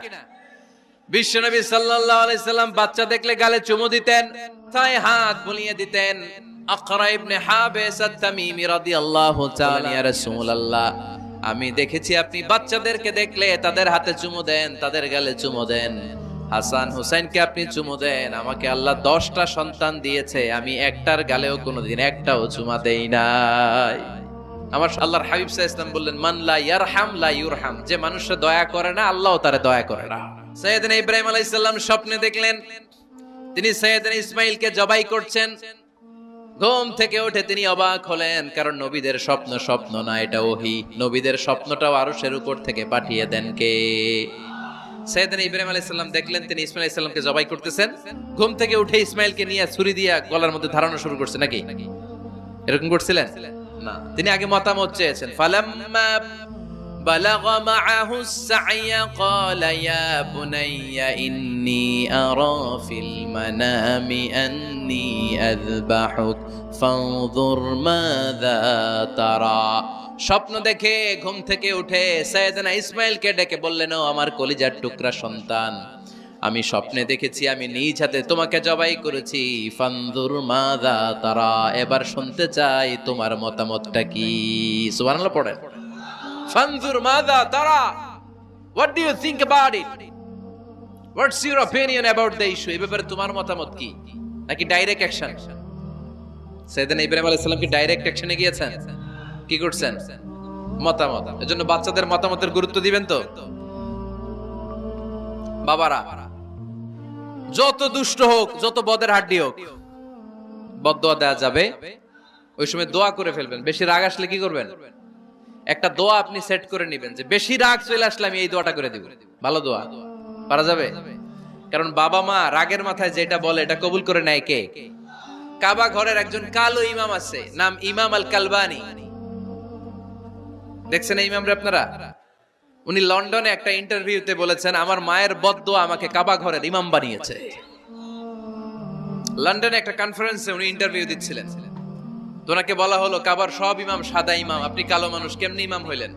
বিশ্বনবী সাল্লাল্লাহু আলাইহি সাল্লাম বাচ্চা দেখলে গালে চুমু দিতেন, তাই হাত বুলিয়ে দিতেন। আকরা ইবনে হাবিস আত-তামিমি রাদিয়াল্লাহু তাআলা, ইয়া রাসূলুল্লাহ, আমি দেখেছি আপনি বাচ্চাদেরকে দেখলে তাদের হাতে চুমু দেন, তাদের গালে চুমু দেন। হাসান হুসাইনকে আপনি চুমু দেন। আমাকে আল্লাহ 10টা সন্তান দিয়েছে, আমি একটার গালেও কোনোদিন একটাও চুমা দেই নাই। আমার আল্লাহর হাবিব সাল্লাল্লাহু আলাইহি ওয়াসাল্লাম বললেন, মান লা ইয়ারহাম লা ইউরহাম, যে মানুষে দয়া করে না আল্লাহও তারে দয়া করে না। সাইয়েদনা ইব্রাহিম আলাইহিস সালাম স্বপ্নে দেখলেন তিনি সাইয়েদনা ইসমাঈলকে জবাই করছেন। ঘুম থেকে উঠে তিনি অবাক হলেন, কারণ নবীদের স্বপ্ন স্বপ্ন না, এটা ওহী। নবীদের স্বপ্নটাও আরশের উপর থেকে পাঠিয়ে দেন কে? সাইয়েদনা ইব্রাহিম আলাইহিস সালাম দেখলেন তিনি ইসমাঈল আলাইহিস সালামকে জবাই করতেছেন। ঘুম থেকে উঠে ইসমাঈলকে নিয়ে ছুরি দিয়ে গলার মধ্যে ধারানো শুরু করছে নাকি? এরকম করছিলেন না, তিনি আগে মতামত চেয়েছেন। ফালাম্মা বালাগা মাআহু السعي قال يا بني إني أرى في المنام أني أذبحك فانظر ماذا ترى। স্বপ্ন দেখে ঘুম থেকে উঠে সাইয়েদনা ইসমাঈলকে ডেকে বললেন, ও আমার কলিজার টুকরা সন্তান, আমি স্বপ্নে দেখেছি আমি নিজ হাতে তোমাকে জবাই করেছি। ফানজুর মাযা তারা, এবার শুনতে চাই তোমার মতামতটা কি? সুবহানাল্লাহ পড়েন। ফানজুর মাযা তারা, what do you think about it? What's your opinion about the issue? এই ব্যাপারে তোমার মতামত কি? নাকি ডাইরেক্ট অ্যাকশন? সাইয়েদনা ইব্রাহিম আলাইহিস সালাম কি ডাইরেক্ট অ্যাকশনে গিয়েছেন? কি করছেন? মতামত। এজন্য বাচ্চাদের মতামতের গুরুত্ব দিবেন তো। বাবারা যত দুষ্ট হোক, যত বদের হাড্ডি হোক, বদদোয়া দেয়া যাবে, ওই সময় দোয়া করে ফেলবেন। বেশি রাগ আসলে কি করবেন? একটা দোয়া আপনি সেট করে নেবেন যে বেশি রাগ চলে আসলে আমি এই দোয়াটা করে দিব। ভালো দোয়া পারা যাবে? কারণ বাবা মা রাগের মাথায় যেটা বলে এটা কবুল করে নেয় কে? কাবা ঘরের একজন কালো ইমাম আছে, নাম ইমাম আল কালবানি। দেখছেন এই ইমামরে আপনারা? উনি লন্ডনে একটা ইন্টারভিউতে বলেছেন, আমার মায়ের বদদোয়া আমাকে কাবা ঘরের ইমাম বানিয়েছে। লন্ডনে একটা কনফারেন্সে উনি ইন্টারভিউ দিচ্ছিলেন, তো ওনাকে বলা হলো কাবার সব ইমাম সাদা ইমাম, আপনি কালো মানুষ, কেমনি ইমাম হইলেন?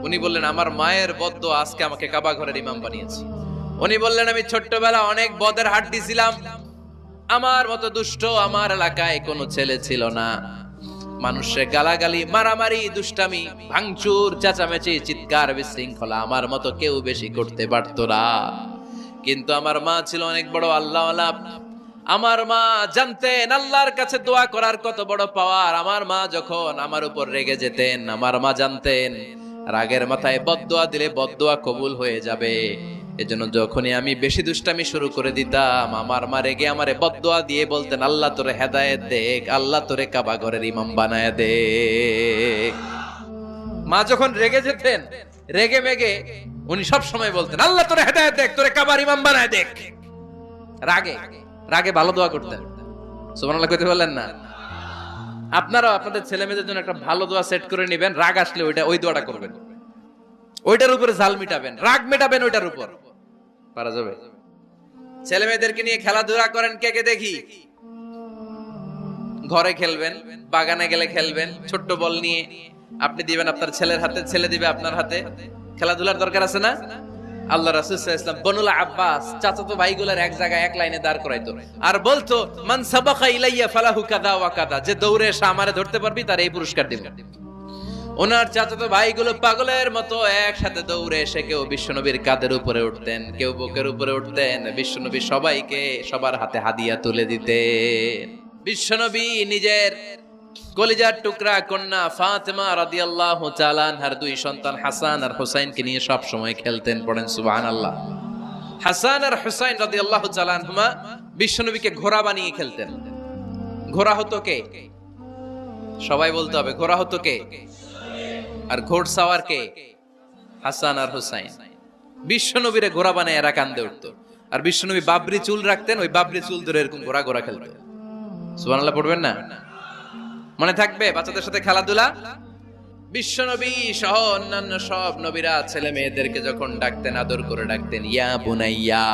উনি বললেন আমার মায়ের বদদোয়া আজকে আমাকে কাবা ঘরের ইমাম বানিয়েছে। উনি বললেন আমি ছোট্টবেলা অনেক বদের হাট দিছিলাম, আমার মতো দুষ্ট আমার এলাকায় কোনো ছেলে ছিল না। মানুষের গালাগালি, মারামারি, দুষ্টামি, ভাঙচুর, চেঁচামেচি, চিৎকার, বিশৃঙ্খলা আমার মতো কেউ বেশি করতে পারতো না। কিন্তু আমার মা ছিল অনেক বড় আল্লাহওয়ালা। আমার মা জানতেন আল্লাহর কাছে দোয়া করার কত বড় পাওয়ার। আমার মা যখন আমার উপর রেগে যেতেন, আমার মা জানতেন রাগের মাথায় বদদোয়া দিলে বদদোয়া কবুল হয়ে যাবে। এজন্য যখনই আমি বেশি দুষ্টামি শুরু করে দিতাম, আমার মা রেগে আমারে বদদোয়া দিয়ে বলতেন আল্লাহ তোরে হেদায়েত দেখ, আল্লাহ তোরে কাবা ঘরের ইমাম বানায় দে। মা যখন রেগে যেতেন, রেগে মেগে উনি সব সময় বলতেন আল্লাহ তোরে হেদায়েত দেখ, তোরে কাবার ইমাম বানায় দেখ। রাগে রাগে ভালো দোয়া করতেন। সুবহানাল্লাহ কইতে বললেন না? আপনারাও আপনাদের ছেলে মেয়েদের জন্য একটা ভালো দোয়া সেট করে নেবেন। রাগ আসলে ওই দোয়াটা করবেন, ওইটার উপরে ঝাল মিটাবেন, রাগ মেটাবেন ওইটার উপর। পারা যাবে? ছেলে মেয়েদেরকে নিয়ে খেলাধুলা করেন, কে কে দেখি। ঘরে খেলবেন, বাগানে গেলে খেলবেন, ছোট্ট বল নিয়ে আপনি দিবেন আপনার ছেলের হাতে, ছেলে দিবে আপনার হাতে। খেলাধুলার দরকার আছে না? আল্লাহ রাসূল সাল্লাল্লাহু আলাইহি ওয়াসাল্লাম বনুল আব্বাস চাচাতো ভাইগুলোর এক জায়গায় এক লাইনে দাঁড় করাইতো আর বলতো মান সাবাকা ইলাইয়া ফালাহু কাদা ওয়া কাদা, যে দৌড়ে এসে আমারে ধরতে পারবি তার এই পুরস্কার দিব। ওনার চাচাতো ভাইগুলো পাগলের মতো একসাথে দৌড়ে এসে কেউ বিশ্বনবীর কাঁধের উপরে উঠতেন, কেউ বুকের উপরে উঠতেন। বিশ্বনবী সবাইকে সবার হাতে হাদিয়া তুলে দিতেন। বিশ্বনবী নিজের কলিজার টুকরা কন্যা ফাতেমা রাদিয়াল্লাহু তাআলা আনহার দুই সন্তান হাসান আর হুসাইনকে নিয়ে সব সময় খেলতেন। পড়েন সুবহানাল্লাহ। হাসান আর হুসাইন রাদিয়াল্লাহু তাআলা আনহুমা বিশ্বনবীকে ঘোড়া বানিয়ে খেলতেন। ঘোড়া হতো কে? সবাই বলতে হবে ঘোড়া হতো কে? আর ঘোড়সাওয়ার কে? হাসান আর হুসাইন। বিশ্বনবীরে ঘোড়া বানায় এরা কান্দে উঠতো। আর বিশ্বনবী বাবরি চুল রাখতেন, ওই বাবরি চুল ধরে এরকম ঘোড়া ঘোড়া খেলতো। সুবহানাল্লাহ পড়বেন না? মনে থাকবে বাচ্চাদের সাথে খেলাধুলা। বিশ্বনবী সহ অন্যান্য সব নবীরা ছেলে মেয়েদেরকে যখন ডাকতেন আদর করে ডাকতেন ইয়া বুনাইয়া।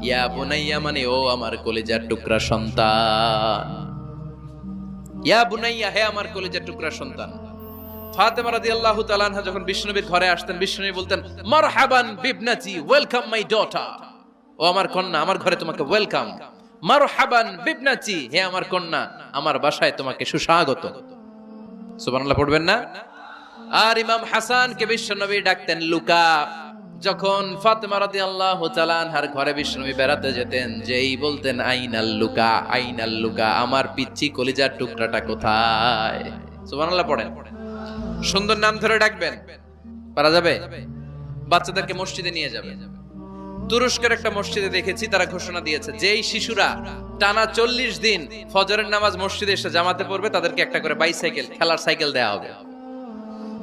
ইয়া বুনাইয়া মানে ও আমার কলিজার টুকরা সন্তান। ইয়া বুনাইয়া, হে আমার কলিজার টুকরা সন্তান। ফাতেমা রাদিয়াল্লাহু তাআলা আনহা যখন বিশ্বনবীর ঘরে আসতেন, বিশ্বনবী বলতেন মারহাবান বিবনাতি, ওয়েলকাম মাই ডটার। ও আমার কন্যা, আমার ঘরে তোমাকে ওয়েলকাম। মারহাবান বিবনাতি, হে আমার কন্যা, আমার বাসায় তোমাকে সুস্বাগত। সুবহানাল্লাহ পড়বেন না? আর ইমাম হাসানকে বিশ্বনবী ডাকতেন লুকা। যখন ফাতেমা রাদিয়াল্লাহু তাআলা আনহার ঘরে বিশ্বনবী বেড়াতে যেতেন, যেই বলতেন আইনাল লুকা, আইনাল লুকা, আমার পিচ্চি কলিজার টুকরাটা কোথায়? সুবহানাল্লাহ পড়েন। সুন্দর নাম ধরে ডাকবেন। পারা যাবে? বাচ্চাদেরকে মসজিদে নিয়ে যাবে। তুরস্কের একটা মসজিদে দেখেছি তারা ঘোষণা দিয়েছে যেই শিশুরা টানা 40 দিন ফজরের নামাজ মসজিদে এসে জামাতে পড়বে তাদেরকে একটা করে বাইসাইকেল, খেলার সাইকেল দেয়া হবে।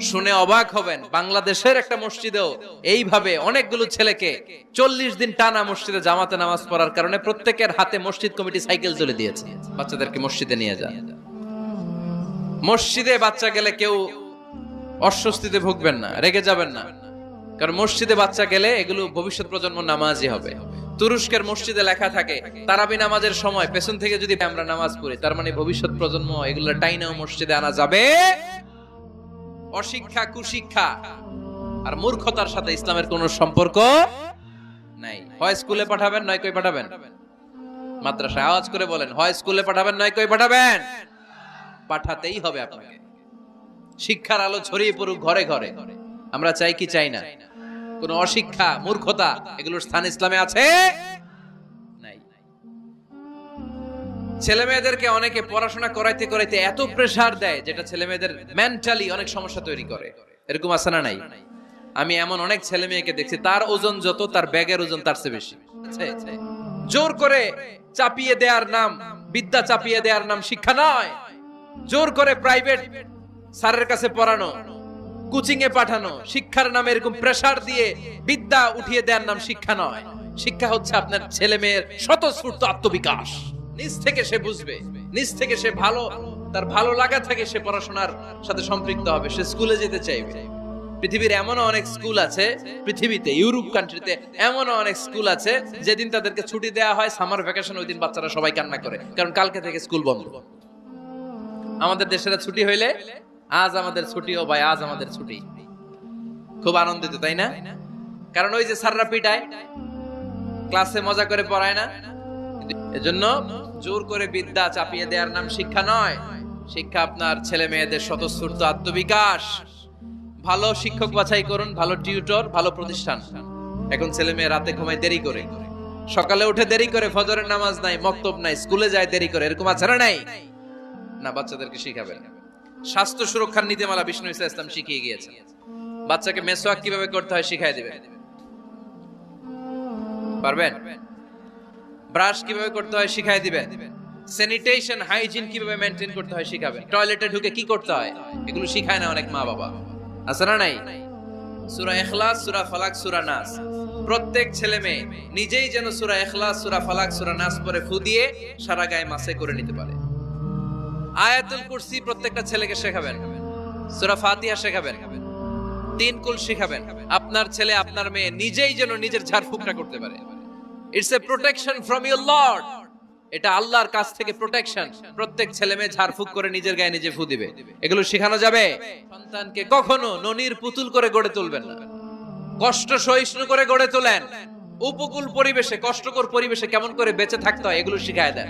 শুনে অবাক হবেন, বাংলাদেশের একটা মসজিদেও এইভাবে অনেকগুলো ছেলেকে 40 দিন টানা মসজিদে জামাতে নামাজ পড়ার কারণে প্রত্যেকের হাতে মসজিদ কমিটি সাইকেল তুলে দিয়েছে। বাচ্চাদেরকে মসজিদে নিয়ে যান। মসজিদে বাচ্চা গেলে কেউ অস্বস্তিতে ভুগবেন না, রেগে যাবেন না, কারণ মসজিদে বাচ্চা গেলে এগুলো ভবিষ্যৎ প্রজন্ম নামাজি হবে। তুরস্কের মসজিদে লেখা থাকে তারাবি নামাজের সময় পেছন থেকে যদি আমরা নামাজ পড়ি, তার মানে ভবিষ্যৎ প্রজন্ম এগুলো টাইনাও মসজিদে আনা যাবে। অশিক্ষা, কুশিক্ষা আর মূর্খতার সাথে ইসলামের কোনো সম্পর্ক নাই। হয় স্কুলে পাঠাবেন, নয় কই পাঠাবেন? মাদ্রাসায় আওয়াজ করে বলেন, হয় স্কুলে পাঠাবেন, নয় কই পাঠাবেন? পাঠাতেই হবে আপনাকে। শিক্ষার আলো ছড়িয়ে পড়ুক ঘরে ঘরে। আমরা চাই কি চাই না? কোন অশিক্ষা, মূর্খতা এগুলোর স্থান ইসলামে আছে? নাই। ছেলে মেয়েদেরকে অনেকে পড়াশোনা করাইতে করাইতে এত প্রেসার দেয় যেটা ছেলে মেয়েদের মেন্টালি অনেক সমস্যা তৈরি করে। এরকম আছে না নাই? আমি এমন অনেক ছেলে মেয়েকে দেখছি তার ওজন যত, তার ব্যাগের ওজন তার চেয়ে বেশি। জোর করে চাপিয়ে দেওয়ার নাম, বিদ্যা চাপিয়ে দেওয়ার নাম শিক্ষা নয়। জোর করে প্রাইভেট স্যারের কাছে পড়ানো, কোচিং এ পাঠানো, শিক্ষার নামে এরকম প্রেসার দিয়ে বিদ্যা উঠিয়ে দেওয়ার নাম শিক্ষা নয়। শিক্ষা হচ্ছে আপনার ছেলে মেয়ের স্বতঃস্ফূর্ত আত্মবিকাশ। নিজ থেকে সে বুঝবে, নিজ থেকে সে তার ভালো লাগা থাকে, সে পড়াশোনার সাথে সম্পৃক্ত হবে, সে স্কুলে যেতে চাইবে। পৃথিবীর এমন অনেক স্কুল আছে, পৃথিবীতে ইউরোপ কান্ট্রিতে এমন অনেক স্কুল আছে যেদিন তাদেরকে ছুটি দেওয়া হয় সামার ভ্যাকেশন, ওই দিন বাচ্চারা সবাই কান্না করে, কারণ কালকে থেকে স্কুল বন্ধ। আমাদের দেশের ছুটি হইলে আজ আমাদের ছুটি, ও ভাই আজ আমাদের ছুটি, খুব আনন্দিত, তাই না? কারণ ওই যে স্যাররা পিটায়, ক্লাসে মজা করে পড়ায় না, এজন্য জোর করে বিদ্যা চাপিয়ে দেওয়ার নাম শিক্ষা নয়। শিক্ষা আপনার ছেলে মেয়েদের স্বতঃস্ফূর্ত আত্মবিকাশ। ভালো শিক্ষক বাছাই করুন, ভালো টিউটর, ভালো প্রতিষ্ঠান। এখন ছেলে মেয়ে রাতে ঘুমায় দেরি করে, সকালে উঠে দেরি করে, ফজরের নামাজ নাই, মক্তব নাই, স্কুলে যায় দেরি করে, এরকম আছে না নাই? না, বাচ্চাদেরকে শিখাবেন। স্বাস্থ্য সুরক্ষার নীতিমালা বিষ্ণু ইসা ইসলাম শিখিয়ে গিয়েছে। বাচ্চাকে মেসওয়াক কিভাবে করতে হয় শিখাই দিবেন, পারবেন? ব্রাশ কিভাবে করতে হয় শিখাই দিবেন। স্যানিটেশন, হাইজিন কিভাবে মেইনটেইন করতে হয় শিখাবেন। টয়লেটে ঢুকে কি করতে হয় এগুলো শিখায় না অনেক মা বাবা, আছে না নাই? সূরা ইখলাস, সূরা ফালাক, সূরা নাস, প্রত্যেক ছেলে মেয়ে নিজেই যেন সূরা ইখলাস, সূরা ফালাক, সূরা নাস পড়ে ফু দিয়ে সারা গায়ে মাসে করে নিতে পারে। আয়াতুল কুরসি প্রত্যেকটা ছেলেকে শেখাবেন, সূরা ফাতিহা শেখাবেন, তিন কুল শেখাবেন। আপনার ছেলে আপনার মেয়ে নিজেই যেন নিজের ঝাড়ফুঁকটা করতে পারে। It's a protection from your Lord, এটা আল্লাহর কাছ থেকে প্রোটেকশন। প্রত্যেক ছেলে মেয়ে ঝাড়ফুঁক করে নিজের গায়ে নিজে ফু দিবে, এগুলো শেখানো যাবে। সন্তানকে কখনো ননির পুতুল করে গড়ে তুলবেন না, কষ্ট সহিষ্ণু করে গড়ে তোলেন। উপকূল পরিবেশে, কষ্টকর পরিবেশে কেমন করে বেঁচে থাকতে হয় এগুলো শিখায় দেন।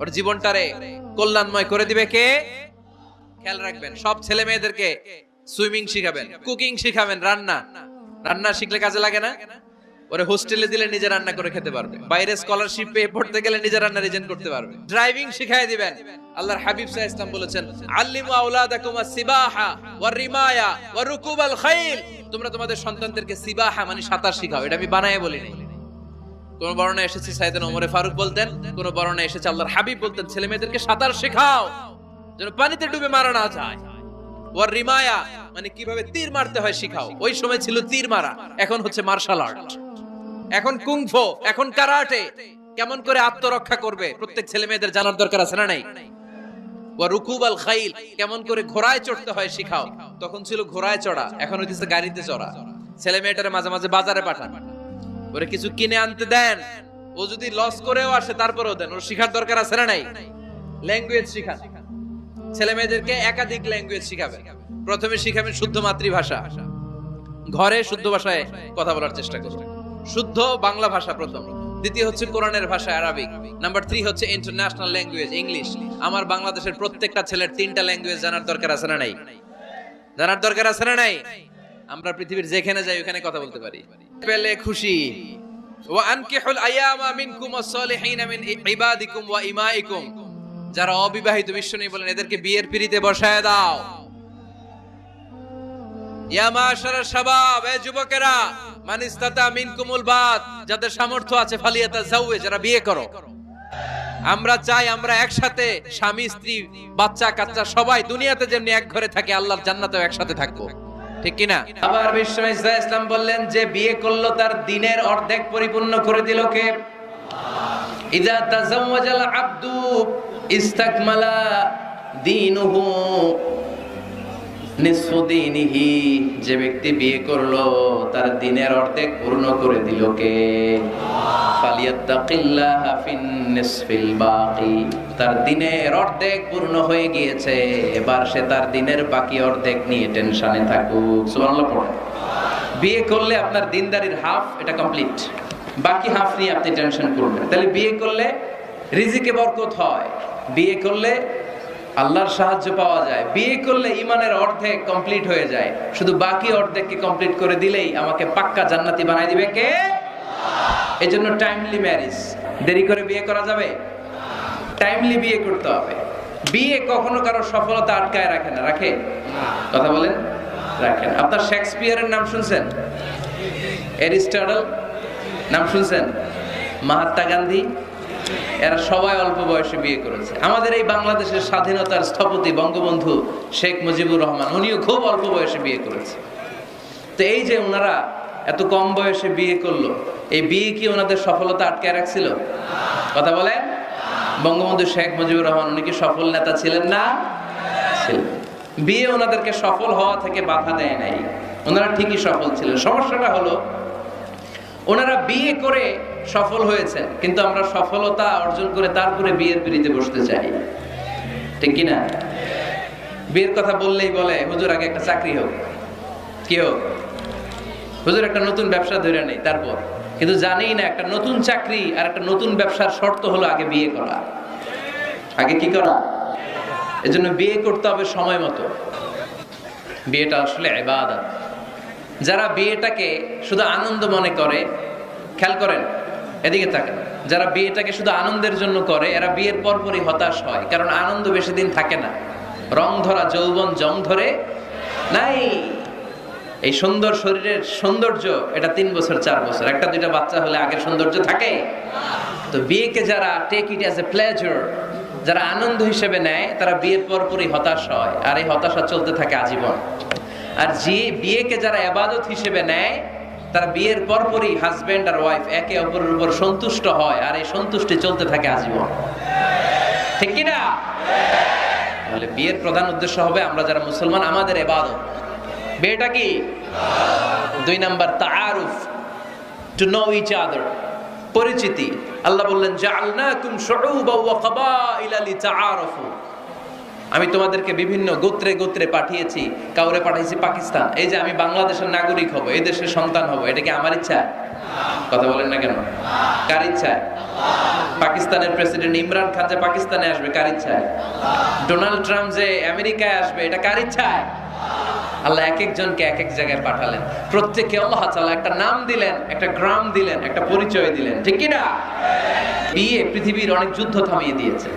ওর জীবনটারে কল্যাণময় করে দিবে কে? খেয়াল রাখবেন। সব ছেলে মেয়েদেরকে সুইমিং শিখাবেন, কুকিং শিখাবেন, রান্না শিখলে কাজে লাগে না? ওরে হোস্টেলে দিলে নিজে রান্না করে খেতে পারবে, বাইরে স্কলারশিপ পেয়ে পড়তে গেলে নিজে রান্না রিজেন করতে পারবে। ড্রাইভিং শিখায় দিবেন। আল্লাহর হাবিব সাল্লাল্লাহু আলাইহি ওয়াসাল্লাম বলেছেন, আল্লিমু আওলাদাকুম আস-সিবাহা ওয়ার রিমায়া ওয়া রুকুবাল খাইল। তোমরা তোমাদের সন্তানদেরকে সিবাহা মানে সাঁতার শিখাও। এটা আমি বানায়ে বলি নাই। কোন বর্ণনায় এসেছে সাইয়েদনা ওমর ফারুক বলতেন, কোন বর্ণনায় এসেছে আল্লাহর হাবিব বলতেন, ছেলে মেয়েদেরকে সাঁতার শেখাও যেন পানিতে ডুবে মারা না যায়। ওয়ার রিমায়া মানে কিভাবে তীর মারতে হয় শিখাও। ওই সময় ছিল তীর মারা, এখন হচ্ছে মার্শাল আর্ট, এখন কুংফু, এখন কারাটে। কেমন করে আত্মরক্ষা করবে প্রত্যেক ছেলে মেয়েদের জানার দরকার আছে না নাই? ওয়া রুকুবাল খাইল, কেমন করে ঘোড়ায় চড়তে হয় শিখাও। তখন ছিল ঘোড়ায় চড়া, এখন হইতেছে গাড়িতে চড়া। ছেলে মেয়েটারে মাঝে মাঝে বাজারে পাঠান, ওরে কিছু কিনে আনতে দেন। ও যদি লস করেও আসে তারপরেও দেন, ওর শিখার দরকার আছে না নাই? ল্যাঙ্গুয়েজ শিখান। ছেলে মেয়েদেরকে একাধিক ল্যাঙ্গুয়েজ শিখাবেন। প্রথমে শিখাবেন শুদ্ধ মাতৃভাষা, ঘরে শুদ্ধ ভাষায় কথা বলার চেষ্টা করবেন। শুদ্ধ বাংলা ভাষা প্রথম, দ্বিতীয় হচ্ছে কোরআনের ভাষা আরবিক, নাম্বার 3 হচ্ছে ইন্টারন্যাশনাল ল্যাঙ্গুয়েজ ইংলিশ। আমার বাংলাদেশের প্রত্যেকটা ছেলের 3টা ল্যাঙ্গুয়েজ জানার দরকার আছে না নাই? জানার দরকার আছে না নাই? আমরা পৃথিবীর যেখানে যাই ওখানে কথা বলতে পারি, পেলে খুশি। ওয়া আনকিহুল আয়ামা মিনকুম ওয়াস-সালিহিনা মিন ইবাদিকুম ওয়া ইমাইকুম, যারা অবিবাহিত বিশ্বনবী বলেন এদেরকে বিয়ের পিঁড়িতে বসায় দাও। ইয়া মাশারাশ শাবাব, এ যুবকেরা, মান ইসতাতা মিনকুমুল বাত, যাদের সামর্থ্য আছে ফালিয়াতাজাওয়াজ, যারা বিয়ে করো। আমরা চাই আমরা একসাথে স্বামী স্ত্রী বাচ্চা কাচ্চা সবাই দুনিয়াতে যেমনি এক ঘরে থাকে আল্লাহর জান্নাতেও একসাথে থাকবো, ঠিক কি না? আবার বিশ্বনবী সাল্লাল্লাহু আলাইহি ওয়াসাল্লাম বললেন, যে বিয়ে করলো তার দিনের অর্ধেক পরিপূর্ণ করে দিল কে? ইযা তাযাওয়াজাল আবদু ইস্তাকমালা দীনুহু নিসফু দীনিহি, যে ব্যক্তি বিয়ে করলো তার দিনের অর্ধেক পূর্ণ করে দিল কে? ফালিয়াত্তাকিল্লাহা ফিন নিসফিল বাকি, তার দিনের অর্ধেক পূর্ণ হয়ে গিয়েছে, এবার সে তার দিনের বাকি অর্ধেক নিয়ে টেনশনে থাকুক। সুবহানাল্লাহ পড়ে। বিয়ে করলে আপনার দিনদারির হাফ এটা কমপ্লিট, বাকি হাফ নিয়ে আপনি টেনশন করবেন। তাহলে বিয়ে করলে রিজিকে বরকত হয়, বিয়ে করলে আল্লাহর সাহায্য পাওয়া যায়, বিয়ে করলে ঈমানের অর্ধেক কমপ্লিট হয়ে যায়, শুধু বাকি অর্ধেককে কমপ্লিট করে দিলেই আমাকে পাক্কা জান্নাতি বানাই দিবে কে? এজন্য টাইমলি ম্যারেজ, দেরি করে বিয়ে করা যাবে? টাইমলি বিয়ে করতে হবে। বিয়ে কখনো কারো সফলতা আটকায় রাখে না, রাখে? কথা বলেন, রাখেন। আপনার শেক্সপিয়ারের নাম শুনছেন? অ্যারিস্টটল নাম শুনছেন? মহাত্মা গান্ধী, এরা সবাই অল্প বয়সে বিয়ে করেছে। আমাদের এই বাংলাদেশের স্বাধীনতার স্থপতি বঙ্গবন্ধু শেখ মুজিবুর রহমান, উনিও খুব অল্প বয়সে বিয়ে করেছে। তো এই যে ওনারা এত কম বয়সে বিয়ে করলো, এই বিয়ে কি ওনাদের সফলতা আটকায় রাখছিল? কথা বলেন। বঙ্গবন্ধু শেখ মুজিবুর রহমান উনি কি সফল নেতা ছিলেন না? ছিলেন। বিয়ে ওনাদেরকে সফল হওয়া থেকে বাধা দেয় নাই, ওনারা ঠিকই সফল ছিলেন। সমস্যাটা হলো ওনারা বিয়ে করে সফল হয়েছেন, কিন্তু আমরা সফলতা অর্জন করে তারপরে বিয়ের পিঁড়িতে বসতে চাই, ঠিক কিনা? বিয়ের কথা বললেই বলে হুজুর আগে একটা চাকরি হোক, কি হোক, হুজুর একটা নতুন ব্যবসা ধরে নেই তারপর। কিন্তু জানি না একটা নতুন চাকরি আর একটা নতুন ব্যবসার শর্ত হলো আগে বিয়ে করা। আগে কি করা? এজন্য বিয়ে করতে হবে সময় মতো। বিয়েটা আসলে ইবাদত। যারা বিয়েটাকে শুধু আনন্দ মনে করে, খেয়াল করেন এদিকে তাকান, যারা বিয়েটাকে শুধু আনন্দের জন্য করে এরা বিয়ের পরপরই হতাশ হয়, কারণ আনন্দ বেশি দিন থাকে না। রং ধরা যৌবন জং ধরে নাই। এই সুন্দর শরীরের সৌন্দর্য এটা 3 বছর 4 বছর, একটা দুইটা বাচ্চা হলে আগের সৌন্দর্য থাকে। তো বিয়েকে যারা take it as a pleasure, যারা আনন্দ হিসেবে নেয়, তারা বিয়ের পরপরই হতাশ হয়, আর এই হতাশা চলতে থাকে আজীবন। আর যে বিয়েকে যারা ইবাদত হিসেবে নেয়, তারা বিয়ের পরপরই হাজবেন্ড আর ওয়াইফ একে অপরের উপর সন্তুষ্ট হয়, আর এই সন্তুষ্টি চলতে থাকে আজীবন। ঠিক কি না? তাহলে বিয়ের প্রধান উদ্দেশ্য হবে আমরা যারা মুসলমান আমাদের ইবাদত। বিয়েটা কি? 2 নাম্বার তাআরুফ, টু নো ইচ আদার, পরিচিতি। আল্লাহ বললেন জাআলনাকুম শুউবাও ওয়া ক্বাবাইলা লিতাআরাফু, আমি তোমাদেরকে বিভিন্ন গোত্রে গোত্রে পাঠিয়েছি। কাউরে পাঠাইছি পাকিস্তান, এই যে আমি বাংলাদেশের নাগরিক হব, এই দেশের সন্তান হব, এটা কি আমার ইচ্ছা? কথা বলেন না কেন? কার ইচ্ছা? পাকিস্তানের প্রেসিডেন্ট ইমরান খান যে পাকিস্তানে আসবে কার ইচ্ছায়? ডোনাল্ড ট্রাম্প যে আমেরিকায় আসবে এটা কার ইচ্ছায়? আল্লাহ এক একজনকে এক এক জায়গায় পাঠালেন, প্রত্যেককে আল্লাহ তাআলা একটা নাম দিলেন, একটা গ্রাম দিলেন, একটা পরিচয় দিলেন। ঠিক কি না? বিয়ে পৃথিবীর অনেক যুদ্ধ থামিয়ে দিয়েছে।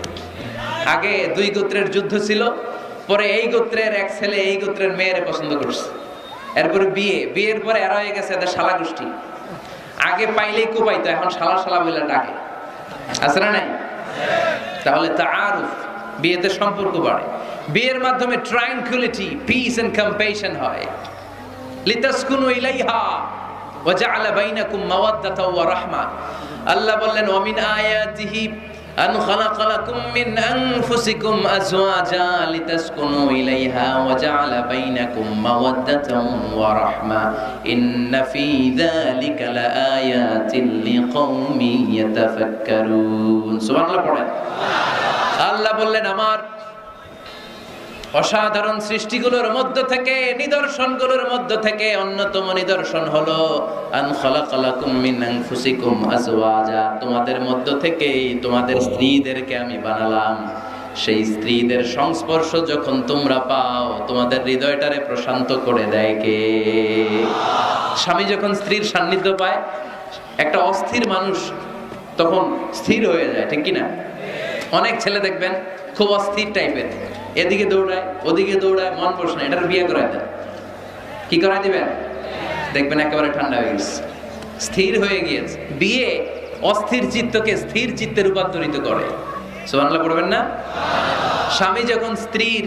আগে 2 গোত্রের যুদ্ধ ছিল, পরে এই গোত্রের এক ছেলে এই গোত্রের মেয়েরে পছন্দ করছে, এরপরে বিয়ের পরে এরা হয়ে গেছে এদের শালা গোষ্ঠী। আগে পাইলেই কোপাইতো, এখন শালা শালা বলে ডাকে, আছে না নাই? তাহলে তাআরুফ, বিয়েতে সম্পর্ক বাড়ে। বিয়ের মাধ্যমে ট্রাঙ্কুইলিটি, পিস এন্ড কম্প্যাশন হয়। লিতাসকুনু ইলাইহা ওয়া জাআলা বাইনাকুম মাওয়াদ্দাতাও ওয়া রাহমা। আল্লাহ বললেন ওয়া মিন আয়াতিহি আন খালাকা লাকুম মিন আনফুসিকুম আজওয়াজা লিতাসকুনু ইলাইহা ওয়া জাআলা বাইনাকুম মাওয়াদ্দাতাও ওয়া রাহমা ইন্না ফী যালিকা লাআয়াতিন লিকাওমিন ইয়াতাফাক্কারুন। সুবহানাল্লাহ পড়েন। আল্লাহ বললেন আমার অসাধারণ সৃষ্টিগুলোর মধ্য থেকে, নিদর্শনগুলোর মধ্য থেকে অন্যতম নিদর্শন হলো আন খালাকা লাকুম মিন আনফুসিকুম আজওয়াজা, তোমাদের মধ্য থেকেই তোমাদের স্ত্রীদেরকে আমি বানালাম। সেই স্ত্রীদের সংস্পর্শ যখন তোমরা পাও, তোমাদের হৃদয়টারে প্রশান্ত করে দেয় কে? স্বামী যখন স্ত্রীর সান্নিধ্য পায়, একটা অস্থির মানুষ তখন স্থির হয়ে যায়। ঠিক কি না? অনেক ছেলে দেখবেন খুব অস্থির টাইপের, এদিকে দৌড়ায় ওদিকে দৌড়ায়, মন বসে না, এটার বিয়ে করায় দেন। কি করাই দিবেন? দেখবেন একেবারে ঠান্ডা হয়ে গেছে, স্থির হয়ে গিয়েছে। বিয়ে অস্থির চিত্তকে স্থির চিত্তে রূপান্তরিত করে। সুবহানাল্লাহ পড়বেন না? স্বামী যখন স্ত্রীর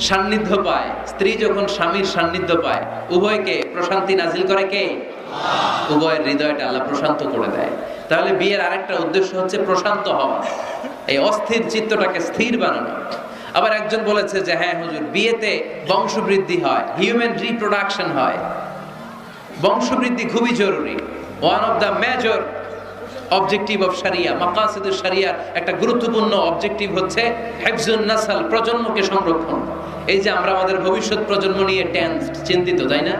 সান্নিধ্য পায়, স্ত্রী যখন স্বামীর সান্নিধ্য পায়, উভয়কে প্রশান্তি নাজিল করে কে? উভয়ের হৃদয়টা আল্লাহ প্রশান্ত করে দেয়। তাহলে বিয়ের আরেকটা উদ্দেশ্য হচ্ছে প্রশান্ত হওয়া, এই অস্থির চিত্তটাকে স্থির বানানো। আবার একজন বলেছে যে হ্যাঁ হুজুর, বিয়েতে বংশবৃদ্ধি হয়, হিউম্যান রিপ্রোডাকশন হয়, বংশবৃদ্ধি খুবই জরুরি। One of the major objective of শরিয়া, মাকাসিদুশ শরিয়ার একটা গুরুত্বপূর্ণ অবজেক্টিভ হচ্ছে হিফজুন নাসল, প্রজন্মকে সংরক্ষণ। এই যে আমরা আমাদের ভবিষ্যৎ প্রজন্ম নিয়ে চিন্তিত, তাই না?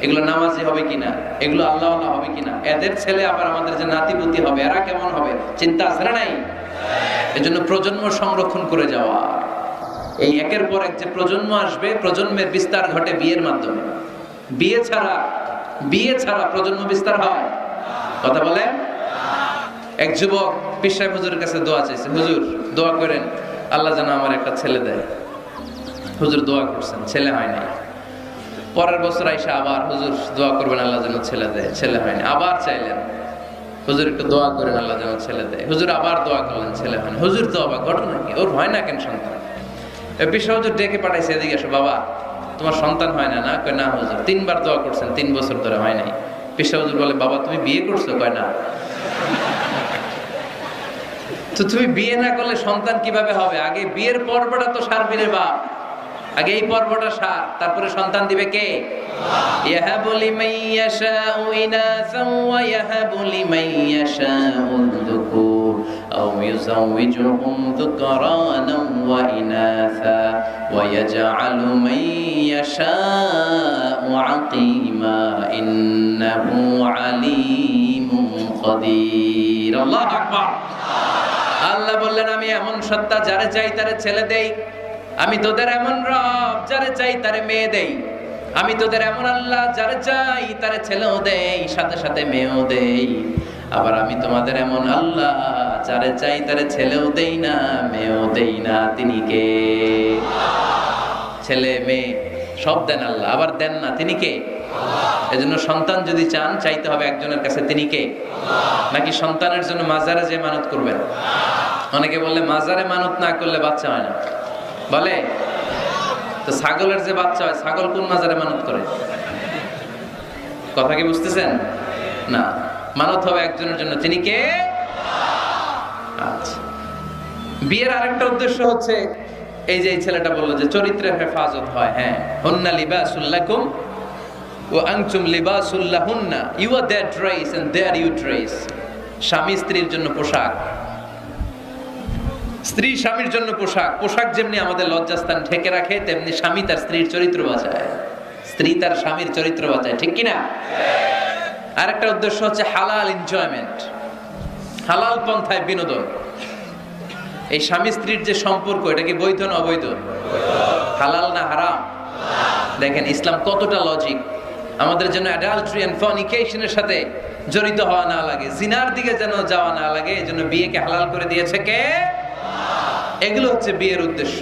এগুলো নামাজি হবে কিনা, এগুলো আল্লাহওয়ালা হবে কিনা, এদের ছেলে আবার আমাদের যে নাতিপুতি হবে এরা কেমন হবে, চিন্তা আছে না নাই? এজন্য প্রজন্ম সংরক্ষণ করে যাওয়া। এই একের পর এক যে প্রজন্ম আসবে, প্রজন্মের বিস্তার ঘটে বিয়ের মাধ্যমে। বিয়ে ছাড়া প্রজন্ম বিস্তার হয়? কথা বলেন। এক যুবক পীর সাহেব হুজুরের কাছে দোয়া চাইছে, হুজুর দোয়া করেন আল্লাহ যেন আমার একটা ছেলে দেয়। হুজুর দোয়া করছেন, ছেলে হয় নাই। পরের বছর আইসা আবার হুজুর দোয়া করবেন আল্লাহ যেন ছেলে দেয়, ছেলে হয়নি। আবার চাইলেন হুজুর একটু দোয়া করেন আল্লাহ যেন ছেলে দেয়। হুজুর আবার দোয়া করলেন, ছেলে হয়নি। হুজুর তো অবাক, ঘটনা কি, ওর হয় না কেন সন্তান? পীর সাহেব হুজুর ডেকে পাঠাইছে, এদিকে আসো বাবা, তোমার সন্তান হয় না? না। কয় না হুজুর, 3 বার দোয়া করছেন, 3 বছর ধরে হয় নাই। পীর সাহেব হুজুর বলে বাবা তুমি বিয়ে করছো? কয় না। তো তুমি বিয়ে না করলে সন্তান কিভাবে হবে? আগে বিয়ের পর্বটা তো সারবি রে বাপ, আগে এই পর্বটা সার, তারপরে সন্তান দিবে কে? ইয়াহাবু লিমান ইয়াশাউ ইনাসান ওয়া ইয়াহাবু লিমান ইয়াশাউ যুকুর আও ইউযাওয়িজুহুম যুকরানান ওয়া ইনাসা ওয়া ইয়াজআলু মান ইয়াশাউ আকিমা ইন্নাহু আলীমুন কাদির। আল্লাহু আকবার। আল্লাহ বললেন, আমি এমন সত্তা যারে চাই তারে ছেলে দেই, আমি তোদের এমন রব যারে চাই তারে মেয়ে দেই, আমি তোদের এমন আল্লাহ যারে চাই তারে ছেলেও দেই সাথে সাথে মেয়েও দেই। আবার আমি তোমাদের এমন আল্লাহ যারে চাই তারে ছেলেও দেই না মেয়েও দেই না। তিনি কে? ছেলে মেয়ে সব দেন আল্লাহ, আবার দেন না তিনি কে? এজন্য সন্তান যদি চান চাইতে হবে একজনের কাছে, তিনি কে? নাকি সন্তানের জন্য মাজারে যে মানত করবেন? অনেকে বললে মাজারে মানত না করলে বাচ্চা হয় না, বলে তো ছাগলের যে বাচ্চা হয়, ছাগল কোন মাজারে মানত করে? কথা কি বুঝতেছেন? না, মানত হবে একজনের জন্য, তিনি কে? আচ্ছা, বিয়ের আরেকটা উদ্দেশ্য হচ্ছে এই যে এই ছেলেটা বললো যে চরিত্রের হেফাজত হয়। হ্যাঁ, হুন্না লিবাসুল লাকুম ওয়া আনতুম লিবাসুল লাহুন্না, you are their dress and their you dress. স্বামী স্ত্রীর জন্য পোশাক, স্ত্রী স্বামীর জন্য পোশাক। পোশাক যেমনি আমাদের লজ্জাস্থান ঢেকে রাখে, তেমনি স্বামী তার স্ত্রীর চরিত্র বাঁচায়, স্ত্রী তার স্বামীর চরিত্র বাঁচায়, ঠিক কিনা? আরেকটা উদ্দেশ্য হচ্ছে হালাল এনজয়মেন্ট, হালাল পন্থায় বিনোদন। এই স্বামী স্ত্রীর যে সম্পর্ক, এটা কি বৈধ না অবৈধ? হালাল না হারাম? দেখেন ইসলাম কতটা লজিক। আমাদের জন্য অ্যাডাল্ট্রি এন্ড ফর্নিকেশনের সাথে জড়িত হওয়া না লাগে, জিনার দিকে যেন যাওয়া না লাগে, এজন্য বিয়েকে হালাল করে দিয়েছে কে? এগুলো হচ্ছে বিয়ের উদ্দেশ্য।